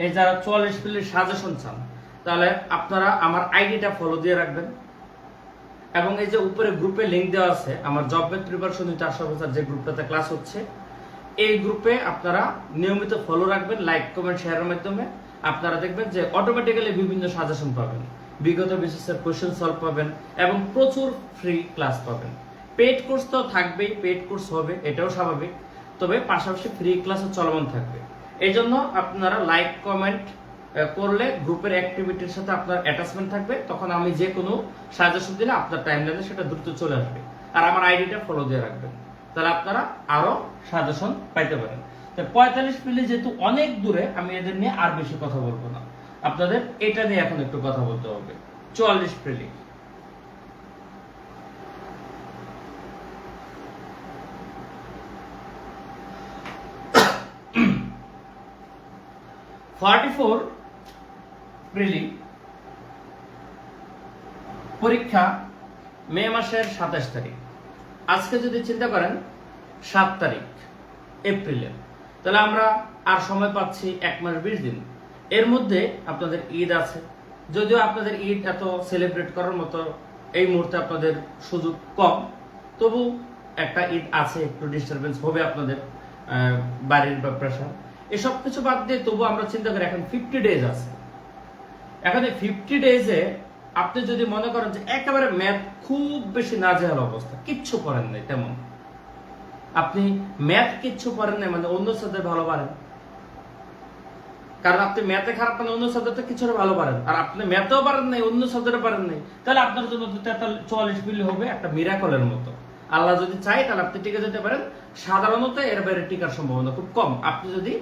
এই যারা 44 প্রিলির সাজেশন চান, তাহলে আপনারা আমার আইডিটা ফলো দিয়ে রাখবেন, এবং এই যে উপরে গ্রুপে লিংক দেওয়া আছে আমার job math preparation with Ashraf Hossain, যে গ্রুপটাতে ক্লাস হচ্ছে, এই গ্রুপে আপনারা নিয়মিত ফলো রাখবেন, লাইক কমেন্ট শেয়ারের মাধ্যমে। আপনারা দেখবেন যে অটোমেটিক্যালি বিভিন্ন সাজেশন পাবেন, বিগত বিসিএস এর কোশ্চেন সলভ পাবেন এবং প্রচুর ফ্রি ক্লাস পাবেন। পেড কোর্স তো থাকবেই, পেড কোর্স হবে, এটাও স্বাভাবিক, তবে পাশাপাশি ফ্রি ক্লাসও চলমান থাকবে। এই জন্য আপনারা লাইক কমেন্ট করলে গ্রুপের অ্যাক্টিভিটির সাথে আপনার অ্যাটাচমেন্ট থাকবে, তখন আমি যে কোনো সাজেশন দিলে আপনার টাইমলাইনে সেটা দ্রুত চলে আসবে। আর আমার আইডিটা ফলো দিয়ে রাখবেন, তাহলে আপনারা আরো সাজেশন পাইতে পারেন। 45 প্রিলি যেহেতু অনেক দূরে, আমি এদের নিয়ে আর বেশি কথা বলবো না, আপনাদের এটা নিয়ে এখন একটু কথা বলতে হবে। 44 প্রিলি, প্রিলি পরীক্ষা মে মাসের 27 তারিখ। আজকে যদি চিন্তা করেন 7 তারিখ এপ্রিলের, তাহলে আমরা আর সময় পাচ্ছি 1 মাস 20 দিন। এর মধ্যে আপনাদের ঈদ আছে, যদিও আপনাদের ঈদ এত সেলিব্রেট করার মতো এই মুহূর্তে আপনাদের সুযোগ কম, তবু একটা ঈদ আছে, একটু ডিস্টারবেন্স হবে আপনাদের। বাড়ির বা প্রেশার, এসব কিছু বাদ দিয়ে তবু আমরা চিন্তা করি এখন 50 ডেজ আছে। এখন এই 50 ডেজে আপনি যদি মনে করেন যে একেবারে ম্যাথ খুব বেশি নাজেহাল অবস্থা, কিচ্ছু করেন নাই তেমন, আপনি ম্যাথ কিচ্ছু করেন নাই মানে অন্য সাথে ভালো পারেন, কারণ আপনি ম্যাথে খারাপ মানে অন্য সাবজেক্টে কিছুটা ভালো পারেন, আর আপনি ম্যাথেও পারেন নাই অন্য সাবজেক্টে পারেন নাই, তাহলে আপনার জন্য 44 মিলি হবে একটা মিরাকলের মতো। আল্লাহ যদি চায় তাহলে আপনি টিকে যেতে পারেন। সাধারণত এর বাইরে টিকার সম্ভাবনা খুব কম, আপনি যদি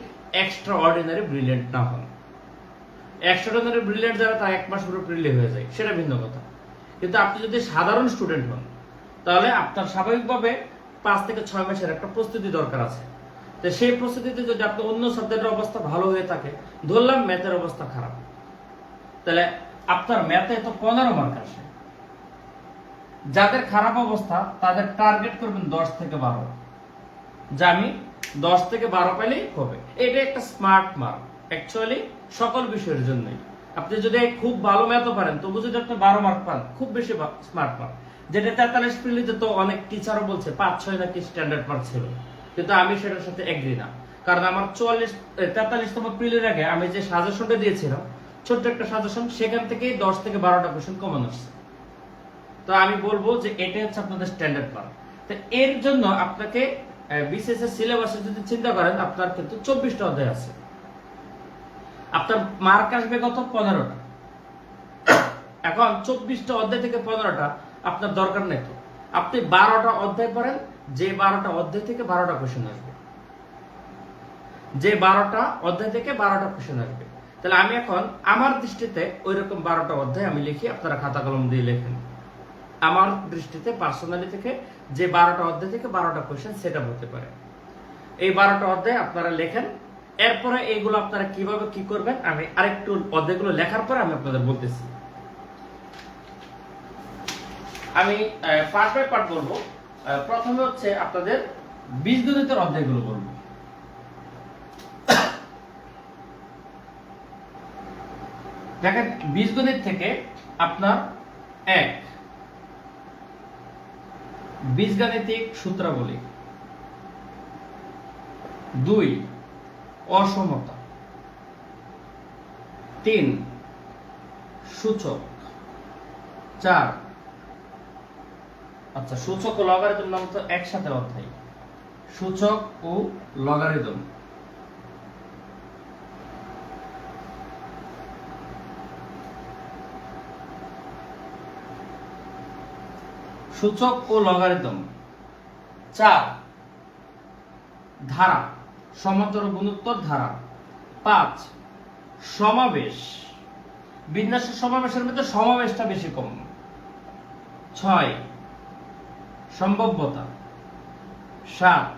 এক্সট্রা অর্ডিনারি ব্রিলিয়েন্ট না হন। এক্সট্রা অর্ডিনারি ব্রিলিয়েন্ট যারা তা 1 মাস পুরো প্রিলি হয়ে যায়, সেটা ভিন্ন কথা। কিন্তু আপনি যদি সাধারণ স্টুডেন্ট হন তাহলে আপনার স্বাভাবিকভাবে 5 থেকে 6 মাসের একটা প্রস্তুতি দরকার আছে। তো সেই প্রস্তুতিতে যদি আপনি অন্য সাবজেক্টের অবস্থা ভালো হয়ে থাকে, ধরলাম ম্যাথের অবস্থা খারাপ, তাহলে আপনার ম্যাথে তো 15 মার্ক আসে। যাদের খারাপ অবস্থা তাদের টার্গেট করবেন 10 থেকে 12, যা আমি 10 থেকে 12 পেলেই হবে। এটা একটা স্মার্ট মার্ক অ্যাকচুয়ালি সকল বিষয়ের জন্যই। আপনি যদি খুব ভালো ম্যাথও পারেন তবু যদি আপনি 12 মার্ক পান, খুব বেশি স্মার্ট মার্ক। যেটা 43 প্রিলিতে তো অনেক টিচারও বলছে 5-6 নাকি স্ট্যান্ডার্ড মার্ক ছিল, কিন্তু আমি সেটার সাথে এগ্রি না। কারণ আমার 43তম প্রিলির আগে আমি যে সাজেশনটা দিয়েছিলাম, ছোট্ট একটা সাজেশন, সেখান থেকেই 10 থেকে 12টা কোশ্চেন কমন আসছে। তো আমি বলবো যে এটা হচ্ছে আপনাদের স্ট্যান্ডার্ড মার্ক। তো এর জন্য আপনাকে বিসিএস এর সিলেবাসে যদি চিন্তা করেন, আপনার কিন্তু 24টা অধ্যায় আছে, আপনার মার্ক আসবে কত? 15টা। এখন 24টা অধ্যায় থেকে 15টা আপনার দরকার নেই তো, আপনি 12টা অধ্যায় পড়েন, যে 12টা অধ্যায় থেকে 12টা কোশ্চেন আসবে, যে 12টা অধ্যায় থেকে 12টা কোশ্চেন আসবে। তাহলে আমি এখন আমার দৃষ্টিতে ওইরকম 12টা অধ্যায় আমি লিখি, আপনারা খাতা কলম দিয়ে লেখেন। আমার দৃষ্টিতে পার্সোনালি থেকে যে 12টা অধ্যায় থেকে 12টা কোশ্চেন সেটা হতে পারে, এই 12টা অধ্যায় আপনারা লেখেন। এরপরে এইগুলো আপনারা কিভাবে কি করবেন আমি আরেকটু অধ্যায়গুলো লেখার পরে আমি আপনাদের বলতেছি। আমি পার্ট বাই পার্ট বলবো। প্রথমে হচ্ছে আপনাদের বীজগণিতের অধ্যায়গুলো বলবো। দেখেন, বীজগণিত থেকে আপনার 1 বীজগাণিতিক সূত্রাবলী, 2 অসমতা, 3 সূচক, 4 আচ্ছা সূচক ও লগারিদম নাম তো একসাথে অধ্যায়, সূচক ও লগারিদম, সূচক ও লগারিদম, 4 ধারা, সমান্তর গুণোত্তর ধারা, 5 সমাবেশ, বিন্যাসের সমাবেশের মধ্যে সমাবেশটা বেশি কম, 6 সম্ভাব্যতা, 7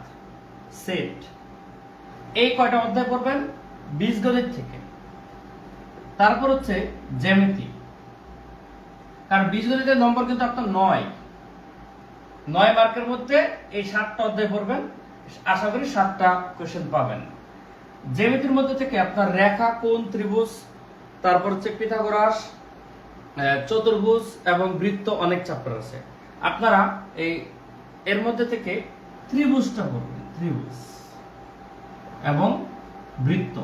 সেট। এই কয়টা অধ্যায় পড়বেন বীজগণিত থেকে। তারপর হচ্ছে জ্যামিতি, কারণ বীজগণিতের নম্বর কিন্তু আপনার 9 মার্কের মধ্যে এই 7টা অধ্যায় পড়বেন, আশা করি 7টা কোশ্চেন পাবেন। জ্যামিতির মধ্যে থেকে আপনার রেখা, কোণ, ত্রিভুজ, তারপর হচ্ছে পিথাগোরাস, চতুর্ভুজ এবং বৃত্ত, অনেক চ্যাপ্টার আছে। আপনারা এর মধ্যে থেকে ত্রিভুজটা পড়বেন, ত্রিভুজ এবং বৃত্ত।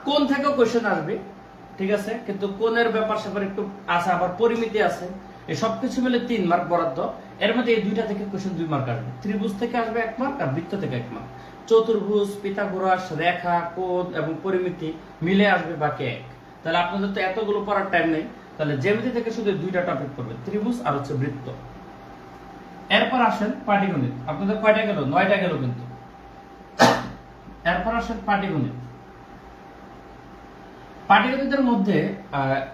কোণ থেকেও কোশ্চেন আসবে, ঠিক আছে, কিন্তু কোণের ব্যাপার স্যাপার একটু আছে, আবার পরিমিতি আছে, এই সবকিছু মিলে 3 মার্ক বরাদ্দ। এর মধ্যে এই 2টা থেকে কোশ্চেন 2 মার্ক আসবে, ত্রিভুজ থেকে আসবে 1 মার্ক আর বৃত্ত থেকে 1 মার্ক। চতুর্ভুজ, পিথাগোরাস, রেখা, কোণ এবং পরিমিতি মিলে আসবে বাকি 1। তাহলে আপনাদের তো এতগুলো পড়ার টাইম নেই, তাহলে জ্যামিতি থেকে শুধু 2টা টপিক পড়বে, ত্রিভুজ আর হচ্ছে বৃত্ত। এরপর আসেন পাটিগণিত, আপনাদের কয়টা গেল? 9টা গেল কিন্তু। এরপর আসেন পাটিগণিত। পাটিগণিতের মধ্যে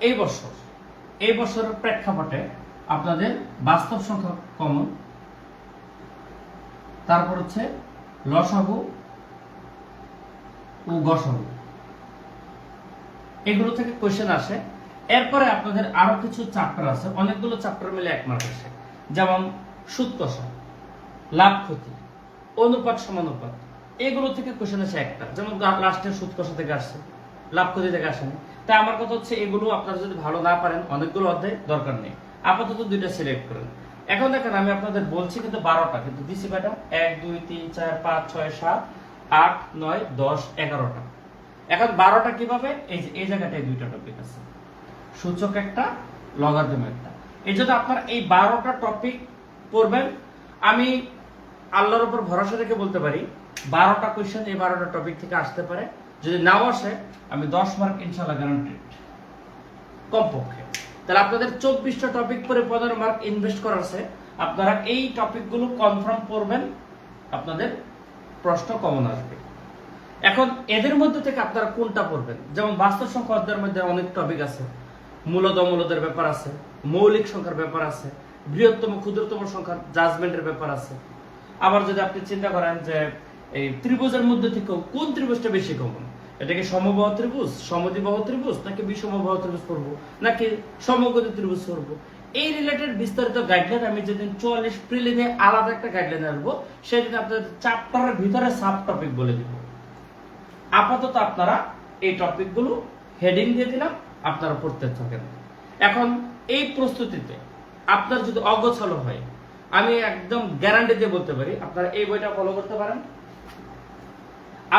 এই বছরের প্রেক্ষাপটে আপনাদের বাস্তব সংখ্যা কমন, তারপর হচ্ছে লসাগু ও গসাগু, এগুলো থেকে কোশ্চেন আসে। এরপরে আপনাদের আরো কিছু চ্যাপ্টার আছে, অনেকগুলো চ্যাপ্টার মিলে 1 মার্ক আসে, যেমন সুদ কষা, লাভ ক্ষতি, অনুপাত সমানুপাত, এগুলো থেকে কোশ্চেন আসে একটা, যেমন লাস্টের সুদ কষা থেকে আসছে, লাভ ক্ষতি থেকে আসেনি। তাই আমার কথা হচ্ছে এগুলো আপনারা যদি ভালো না পারেন, অনেকগুলো অধ্যায় দরকার নেই, আপাতত 2টা সিলেক্ট করেন। এখন দেখেন আমি আপনাদের বলছি কিন্তু 12টা, কিন্তু দিছি কয়টা? 1 2 3 4 5 6 7 8 9 10 11টা। এখন 12টা কিভাবে? এই যে এই জায়গাটায় দুইটা টপিক আছে, সূচক একটা, লগারিদম একটা। এই জন্য আপনার এই 12টা টপিক পড়বেন। আমি আল্লাহর উপর ভরসা রেখে বলতে পারি 12টা কোশ্চেন এই 12টা টপিক থেকে আসতে পারে। যদি নাও আসে আমি 10 মার্ক ইনশাআল্লাহ গ্যারান্টেড কমপক্ষে। তাহলে আপনাদের 24টা টপিক পরে 15 মার্ক ইনভেস্ট করার আছে, আপনারা এই টপিকগুলো কনফার্ম করবেন, আপনাদের প্রশ্ন কমন আসবে। এখন এদের মধ্যে থেকে আপনারা কোনটা পড়বেন? যেমন বাস্তব সংখ্যা অধ্যায়ের মধ্যে অনেক টপিক আছে, মূলদ অমূলদের ব্যাপার আছে, মৌলিক সংখ্যার ব্যাপার আছে, বৃহত্তম ক্ষুদ্রতম সংখ্যার জাজমেন্টের ব্যাপার আছে। আবার যদি আপনি চিন্তা করেন যে এই ত্রিভুজের মধ্যে থেকে কোন ত্রিভুজটা বেশি কমন, এটাকে সমবাহু ত্রিভুজ, সমদ্বিবাহু ত্রিভুজ, নাকি বিষমবাহু ত্রিভুজ পড়বো, নাকি সমকোণী ত্রিভুজ পড়বো, এই রিলেটেড বিস্তারিত গাইডলাইন আমি যেদিন 44 প্রিলিমে আলাদা একটা গাইডলাইন আসবো, সেদিন আপনাদের চ্যাপ্টারের ভিতরে সাব টপিক বলে দিব। আপাতত আপনারা এই টপিকগুলো হেডিং দিয়ে দিলাম, আপনারা পড়তে থাকেন। এখন এই প্রস্তুতিতে আপনার যদি অগোছালো হয়, আমি একদম গ্যারান্টি দিয়ে বলতে পারি আপনারা এই বইটা ফলো করতে পারেন,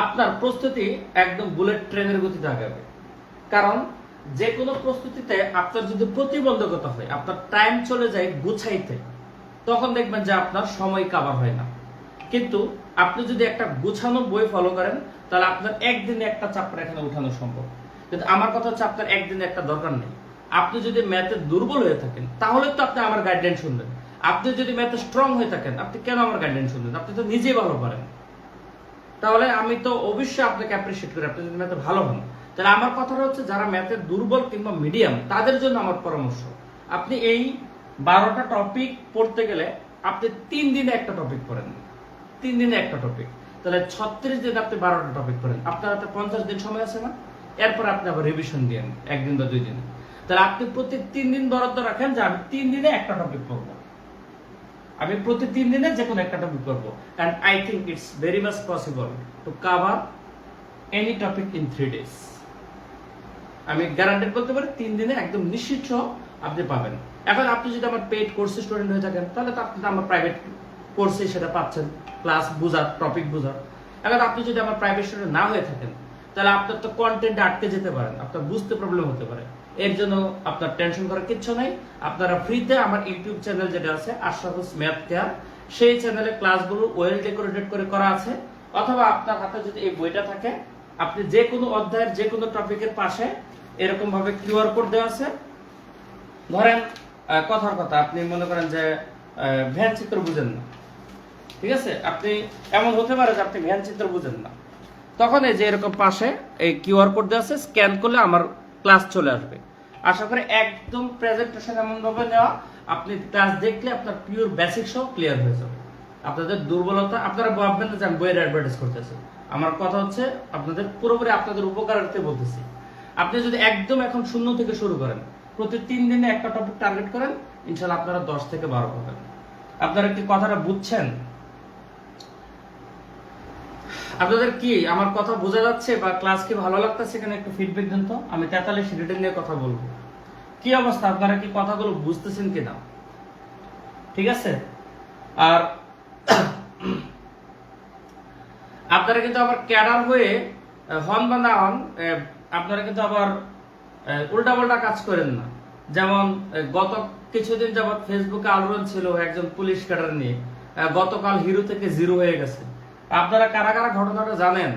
আপনার প্রস্তুতি একদম বুলেট ট্রেনের গতিতে আগাবে। কারণ যে কোনো প্রস্তুতিতে আপনার যদি প্রতিবন্ধকতা হয়, আপনার টাইম চলে যায় গুছাইতে, তখন দেখবেন যে আপনার সময় কাভার হয় না। কিন্তু আপনি যদি একটা গুছানো বই ফলো করেন, তাহলে আপনার একদিনে একটা চ্যাপ্টার এখানে উঠানো সম্ভব। কিন্তু আমার কথা হচ্ছে আপনার একদিনে একটা দরকার নেই। আপনি যদি ম্যাথে দুর্বল হয়ে থাকেন, তাহলে তো আপনি আমার গাইডলাইন শুনবেন। আপনি যদি ম্যাথে স্ট্রং হয়ে থাকেন, আপনি কেন আমার গাইডলাইন শুনবেন? আপনি তো নিজেই ভালো পারেন। তাহলে আমি তো অবশ্যই আপনাকে অ্যাপ্রিশিয়েট করি আপনি যদি ম্যাথে ভালো হন। তাহলে আমার কথাটা হচ্ছে যারা ম্যাথে দুর্বল কিংবা মিডিয়াম, তাদের জন্য আমার পরামর্শ, আপনি এই 12টা টপিক পড়তে গেলে আপনি 3 দিনে একটা টপিক পড়েন, 3 দিনে একটা টপিক, তাহলে 36 দিনে আপনি 12টা টপিক পড়েন, আপনার হাতে 50 দিন সময় আছে না? এরপর আপনি আবার রিভিশন দিন 1 দিন বা 2 দিন। তাহলে আপনি প্রতি 3 দিন বরাদ্দ রাখেন যে আমি 3 দিনে একটা টপিক পড়বো, আমি প্রতি 3 দিনে যে কোনো একটা টপিক পড়বো। And I think it's very much possible to cover any topic in 3 days. আমি গ্যারান্টেড বলতে পারি 3 দিনে একদম নিশ্চিত আপনি পাবেন। এখন আপনি যদি আমার পেইড কোর্সে স্টুডেন্ট হয়ে থাকেন, তাহলে তো আপনি আমার প্রাইভেট কোর্সে সেটা পাচ্ছেন, ক্লাস বুঝার, টপিক বুঝার। এখন আপনি যদি আমার প্রাইভেট স্টুডেন্ট না হয়ে থাকেন, তাহলে আপনার তো কন্টেন্টে আটকে যেতে পারেন, আপনার বুঝতে প্রবলেম হতে পারে। এর জন্য আপনার টেনশন করার কিচ্ছু নাই। আপনারা ফ্রিতে আমার ইউটিউব চ্যানেল যেটা আছে আশরাফুস ম্যাথ কেয়ার, সেই চ্যানেলে ক্লাসগুলো ওয়েল ডেকোরেটেড করে করা আছে। অথবা আপনার হাতে যদি এই বইটা থাকে, আপনি যে কোনো অধ্যায়ের যে কোনো টপিকের পাশে এরকম ভাবে কিউআর কোড দেওয়া আছে। ধরেন কথার কথা, আপনি মনে করেন যে ভ্যান চিত্র বুঝেন না, ঠিক আছে? আপনি এমন হতে পারে যে আপনি ভ্যান চিত্র বুঝেন না, তখন এই যে এরকম পাশে এই কিউআর কোড দেওয়া আছে, স্ক্যান করলে আমার ক্লাস চলে আসবে। আশা করি একদম প্রেজেন্টেশন এমন ভাবে নেওয়া, আপনি ক্লাস দেখলে আপনার পিওর বেসিক সব ক্লিয়ার হয়ে যাবে। আপনাদের দুর্বলতা, আপনারা ভাববেন না যে আমি বইয়ের অ্যাডভার্টাইজ করতেছি। আমার কথা হচ্ছে আপনাদের পুরোপুরি আপনাদের উপকারার্থে বলতেছি। আপনি যদি একদম এখন শূন্য থেকে শুরু করেন, প্রতি 3 দিনে একটা টপিক টার্গেট করেন, ইনশাআল্লাহ আপনারা 10 থেকে 12 পাবেন। আপনারা কি কথাটা বুঝছেন? আপনাদের কি আমার কথা বোঝা যাচ্ছে বা ক্লাস কি ভালো লাগতেছে? এখানে একটু ফিডব্যাক দেন তো। আমি 43 রিডিং নিয়ে কথা বলবো। কি অবস্থা, আপনারা কি কথাগুলো বুঝতেছেন কিনা? ঠিক আছে। আর আপনারা কিন্তু আবার ক্যাডার হয়ে হন বা না হন, আপনারা কিন্তু আবার উল্টাপাল্টা কাজ করেন না। যেমন গত কিছুদিন যাবৎ ফেসবুকে আলোড়ন ছিল একজন পুলিশ ক্যাডার নিয়ে, গতকাল হিরো থেকে জিরো হয়ে গেছে। আপনারা কারা কারা ঘটনাটা জানেন?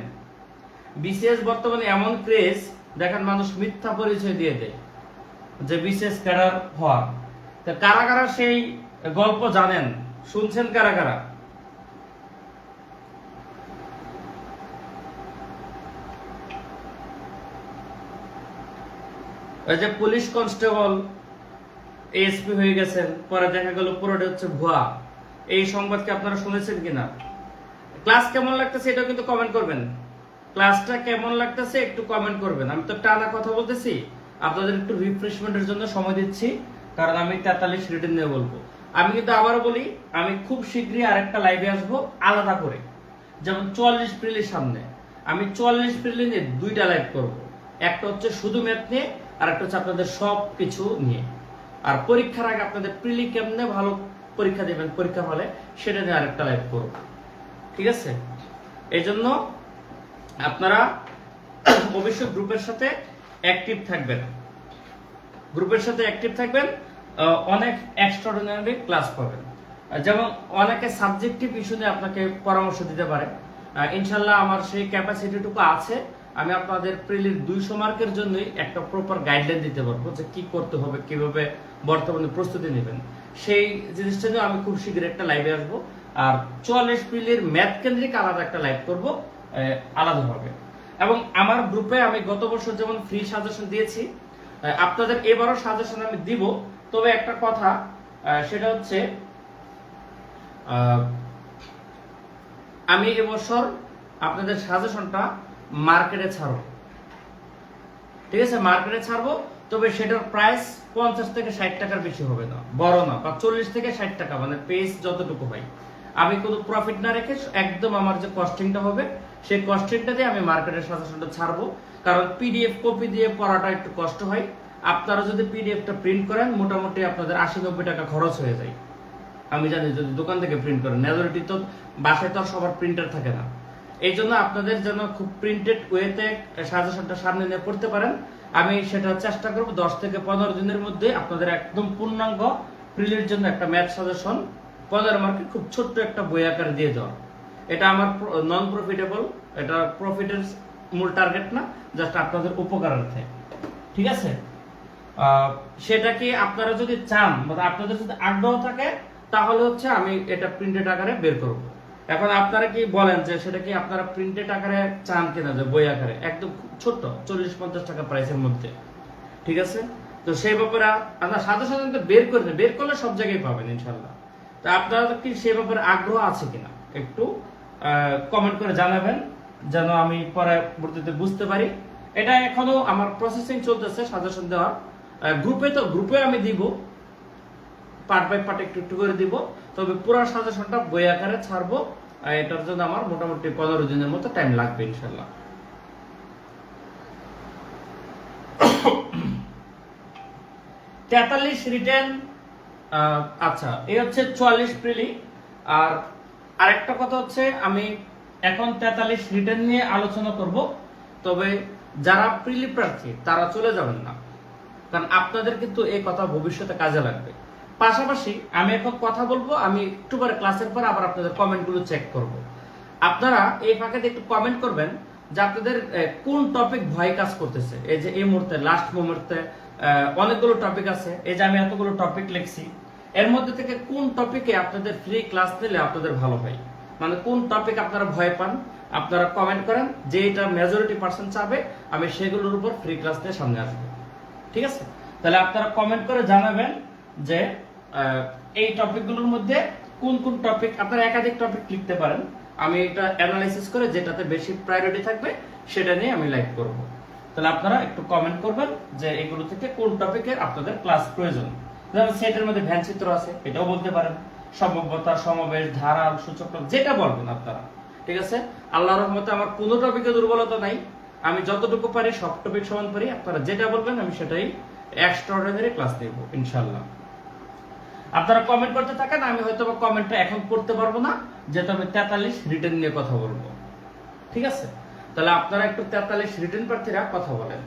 বিসিএস বর্তমানে এমন ক্রেজ, দেখেন মানুষ মিথ্যা পরিচয় দিয়ে দেয় যে বিসিএস ক্যাডার হওয়া। তো কারা কারা সেই গল্প জানেন, শুনছেন কারা কারা? ওই যে পুলিশ কনস্টেবল এএসপি হয়ে গেছেন, পরে দেখা গেল পুরোটা হচ্ছে ভুয়া। এই সংবাদকে আপনারা শুনেছেন কিনা? ক্লাস কেমন লাগতেছে এটাও কিন্তু কমেন্ট করবেন। ক্লাসটা কেমন লাগতেছে একটু কমেন্ট করবেন। আমি তো টানা কথা বলতেছি, আপনাদের একটু রিফ্রেশমেন্টের জন্য সময় দিচ্ছি, কারণ আমি 43 রিডিং নিয়ে বলবো। আমি কিন্তু আবারও বলি, আমি খুব শীঘ্রই আরেকটা লাইভে আসবো আলাদা করে। যেমন 44 প্রিলির সামনে আমি 44 প্রিলি নিয়ে 2টা লাইভ করব। একটা হচ্ছে শুধু ম্যাথ নিয়ে, আর একটা হচ্ছে আপনাদের সব কিছু নিয়ে। আর পরীক্ষার আগে আপনাদের প্রিলি কেমনে ভালো পরীক্ষা দেবেন পরীক্ষা হলে, সেটা নিয়ে আরেকটা লাইভ করব। ঠিক আছে, এই জন্য আপনারা অবশ্যই গ্রুপের সাথে অ্যাক্টিভ থাকবেন, গ্রুপের সাথে অ্যাক্টিভ থাকবেন, অনেক এক্সট্রাঅর্ডিনারি ক্লাস পাবেন। যেমন অনেকে সাবজেক্টিভ ইস্যু নিয়ে আপনাকে পরামর্শ দিতে পারে, ইনশাল্লাহ আমার সেই ক্যাপাসিটিটুকু আছে, আমি আপনাদের প্রিলির 200 মার্কের জন্যই একটা প্রপার গাইডলাইন দিতে পারবো যে কি করতে হবে, কিভাবে বর্তমানে প্রস্তুতি নেবেন। সেই জিনিসটা নিয়ে আমি খুব শীঘ্রই একটা লাইভে আসবো। আর 44 প্রিলির ম্যাথ কেন্দ্রিক আলাদা একটা লাইভ করব আলাদাভাবে। এবং আমার গ্রুপে আমি গত বছর যেমন ফ্রি সাজেশন দিয়েছি, আপনাদের এবারও সাজেশন আমি দিব। তবে একটা কথা, সেটা হচ্ছে আমি এবছর আপনাদের সাজেশনটা মার্কেটে ছাড়বো। ঠিক আছে, মার্কেটে ছাড়বো, তবে সেটার প্রাইস 50 থেকে 60 টাকার বেশি হবে না, বড় না, বা 40 থেকে 60 টাকা, মানে পেজ যতটুকু হয়। আমি কোনো প্রফিট না রেখে একদম আমার যে কস্টিংটা হবে সেই কস্টিংটা দিয়ে আমি মার্কেটের সাজেশনটা ছাড়বো। কারণ পিডিএফ কপি দিয়ে পড়াটা একটু কষ্ট হয়। আপনারা যদি পিডিএফটা প্রিন্ট করেন মোটামুটি আপনাদের 80-90 টাকা খরচ হয়ে যায়। আমি জানি যদি দোকান থেকে প্রিন্ট করেন, মেজরিটি তো বাসায় তো আর সবার প্রিন্টার থাকে না। এই জন্য আপনাদের যেন খুব প্রিন্টেড ওয়েতে সাজেশনটা সামনে নিয়ে পড়তে পারেন, আমি সেটা চেষ্টা করব 10 থেকে 15 দিনের মধ্যে আপনাদের একদম পূর্ণাঙ্গ প্রিলির জন্য একটা ম্যাথ সাজেশন 15 মার্কের খুব ছোট্ট একটা বই আকারে দিয়ে দেওয়া। এটা আমার নন প্রফিটেবল, এটা প্রফিটের মূল টার্গেট না, জাস্ট আপনাদের উপকারার্থে। ঠিক আছে, সেটা কি আপনারা যদি চান, মানে আপনাদের যদি আগ্রহ থাকে, তাহলে হচ্ছে আমি এটা প্রিন্টেড আকারে বের করব। এখন আপনারা কি বলেন যে সেটা কি আপনারা প্রিন্টেড আকারে চান কিনা, যে বই আকারে একদম ছোট 40-50 টাকা প্রাইসের মধ্যে? ঠিক আছে, তো সেই ব্যাপারে আমরা সাধারণত বের করলে সব জায়গায় পাবেন ইনশাল্লাহ। তো আপনারা কি সেই ব্যাপারে আগ্রহ আছে কিনা একটু কমেন্ট করে জানাবেন, যেন আমি পরবর্তীতে বুঝতে পারি। এটা এখনো আমার প্রসেসিং চলতেছে সাজেশন দেওয়ার। গ্রুপে আমি দিব, পার্ট বাই পার্ট একটু একটু করে দিব, তবে পুরো সাজেশনটা বই আকারে ছাড়বো। এটার জন্য আমার মোটামুটি 15 দিনের মতো টাইম লাগবে ইনশাল্লাহ। তেতাল্লিশ রিটেন, আচ্ছা, এই হচ্ছে 44 প্রিলি। আর আরেকটা কথা হচ্ছে, আমি এখন 43 রিটেন নিয়ে আলোচনা করব, তবে যারা প্রিলি প্রার্থী তারা চলে যাবেন না, কারণ আপনাদের কিন্তু এই কথা ভবিষ্যতে কাজে লাগবে। পাশাপাশি আমি এখন কথা বলবো, আমি একটু পরে ক্লাসের পর আবার আপনাদের কমেন্টগুলো চেক করব। আপনারা এই ফাঁকে একটু কমেন্ট করবেন যে আপনাদের কোন টপিক ভয় কাজ করতেছে। এই যে এই মুহূর্তে লাস্ট মুহূর্তে অনেকগুলো টপিক আছে, এই যে আমি এতগুলো টপিক লিখছি, এর মধ্যে থেকে কোন টপিকে আপনাদের ফ্রি ক্লাস নিলে আপনাদের ভালো হয়, মানে কোন টপিক আপনারা ভয় পান, আপনারা কমেন্ট করেন। যে এটা মেজরিটি পার্সেন্ট চাবে, আমি সেগুলোর উপর ফ্রি ক্লাস নিয়ে সামনে আসবো। ঠিক আছে, তাহলে আপনারা কমেন্ট করে জানাবেন যে এই টপিকগুলোর মধ্যে কোন কোন টপিক, আপনারা একাধিক টপিক লিখতে পারেন, আমি এটা অ্যানালাইসিস করে যেটাতে বেশি প্রায়োরিটি থাকবে সেটা নিয়ে আমি লাইভ করব। তাহলে আপনারা একটু কমেন্ট করবেন যে এগুলো থেকে কোন টপিকের আপনাদের ক্লাস প্রয়োজন। যেমন সেটের মধ্যে ভ্যান চিত্র আছে, এটাও বলতে পারেন, সম্ভাব্যতা, সমাবেশ, ধারা, সূচক, যেটা বলবেন আপনারা। ঠিক আছে, আল্লাহর রহমতে আমার কোনো টপিকে দুর্বলতা নাই, আমি যতটুকু পারি সব টপিক সমান পারি। আপনারা যেটা বলবেন আমি সেটাই এক্সট্রাঅর্ডিনারি ক্লাস দেব ইনশাআল্লাহ। আপনারা কমেন্ট করতে থাকেন, আমি হয়তো কমেন্টটা এখন পড়তে পারবো না, যেহেতু আমি 43 রিটেন নিয়ে কথা বলবো। ঠিক আছে, তাহলে আপনারা একটু 43 রিটেন প্রার্থীরা কথা বলেন।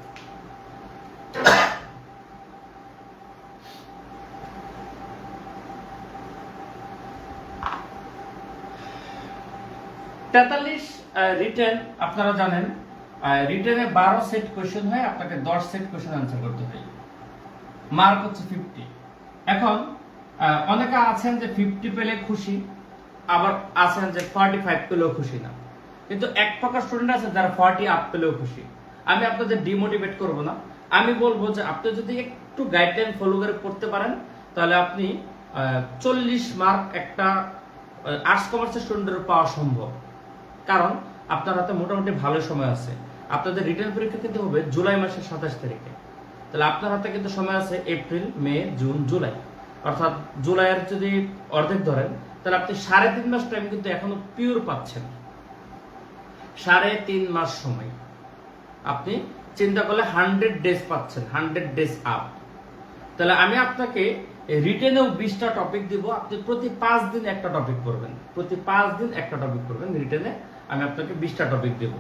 43 রিটেন, আপনারা জানেন রিটেনে 12 সেট কোশ্চেন হয়, আপনাকে 10 সেট কোশ্চেন আনসার করতে হয়, মার্ক হচ্ছে 50। এখন অনেকে আছেন যে 50 পেলে খুশি, আবার আছেন যে 45 পেলেও খুশি না, কিন্তু এক প্রকার স্টুডেন্ট আছে যারা 40 আপ পেলেও খুশি। আমি আপনাদের ডিমোটিভেট করব না, আমি বলবো যে আপনি যদি একটু গাইডলাইন ফলো করে পড়তে পারেন, তাহলে আপনি 40 মার্ক একটা আর্টস কমার্সের স্টুডেন্টের পাওয়া সম্ভব। কারণ আপনার হাতে মোটামুটি ভালো সময় আছে, আপনাদের রিটেন পরীক্ষা কিন্তু হবে জুলাই মাসের 27 তারিখে। তাহলে আপনার হাতে কিন্তু সময় আছে এপ্রিল, মে, জুন, জুলাই, অর্থাৎ জুলাইয়ের যদি অর্ধেক ধরেন, তাহলে আপনি 3.5 মাস টাইম কিন্তু এখনো পিওর পাচ্ছেন। 3.5 মাস সময় আপনি চিন্তা করলে 100 ডেজ পাচ্ছেন, 100 ডেজ আপ। তাহলে আমি আপনাকে রিটেনেও 20টা টপিক দিব, আপনি প্রতি 5 দিন একটা টপিক পড়বেন, প্রতি 5 দিন একটা টপিক পড়বেন রিটেনে। আমি আপনাকে 20টা টপিক দেব,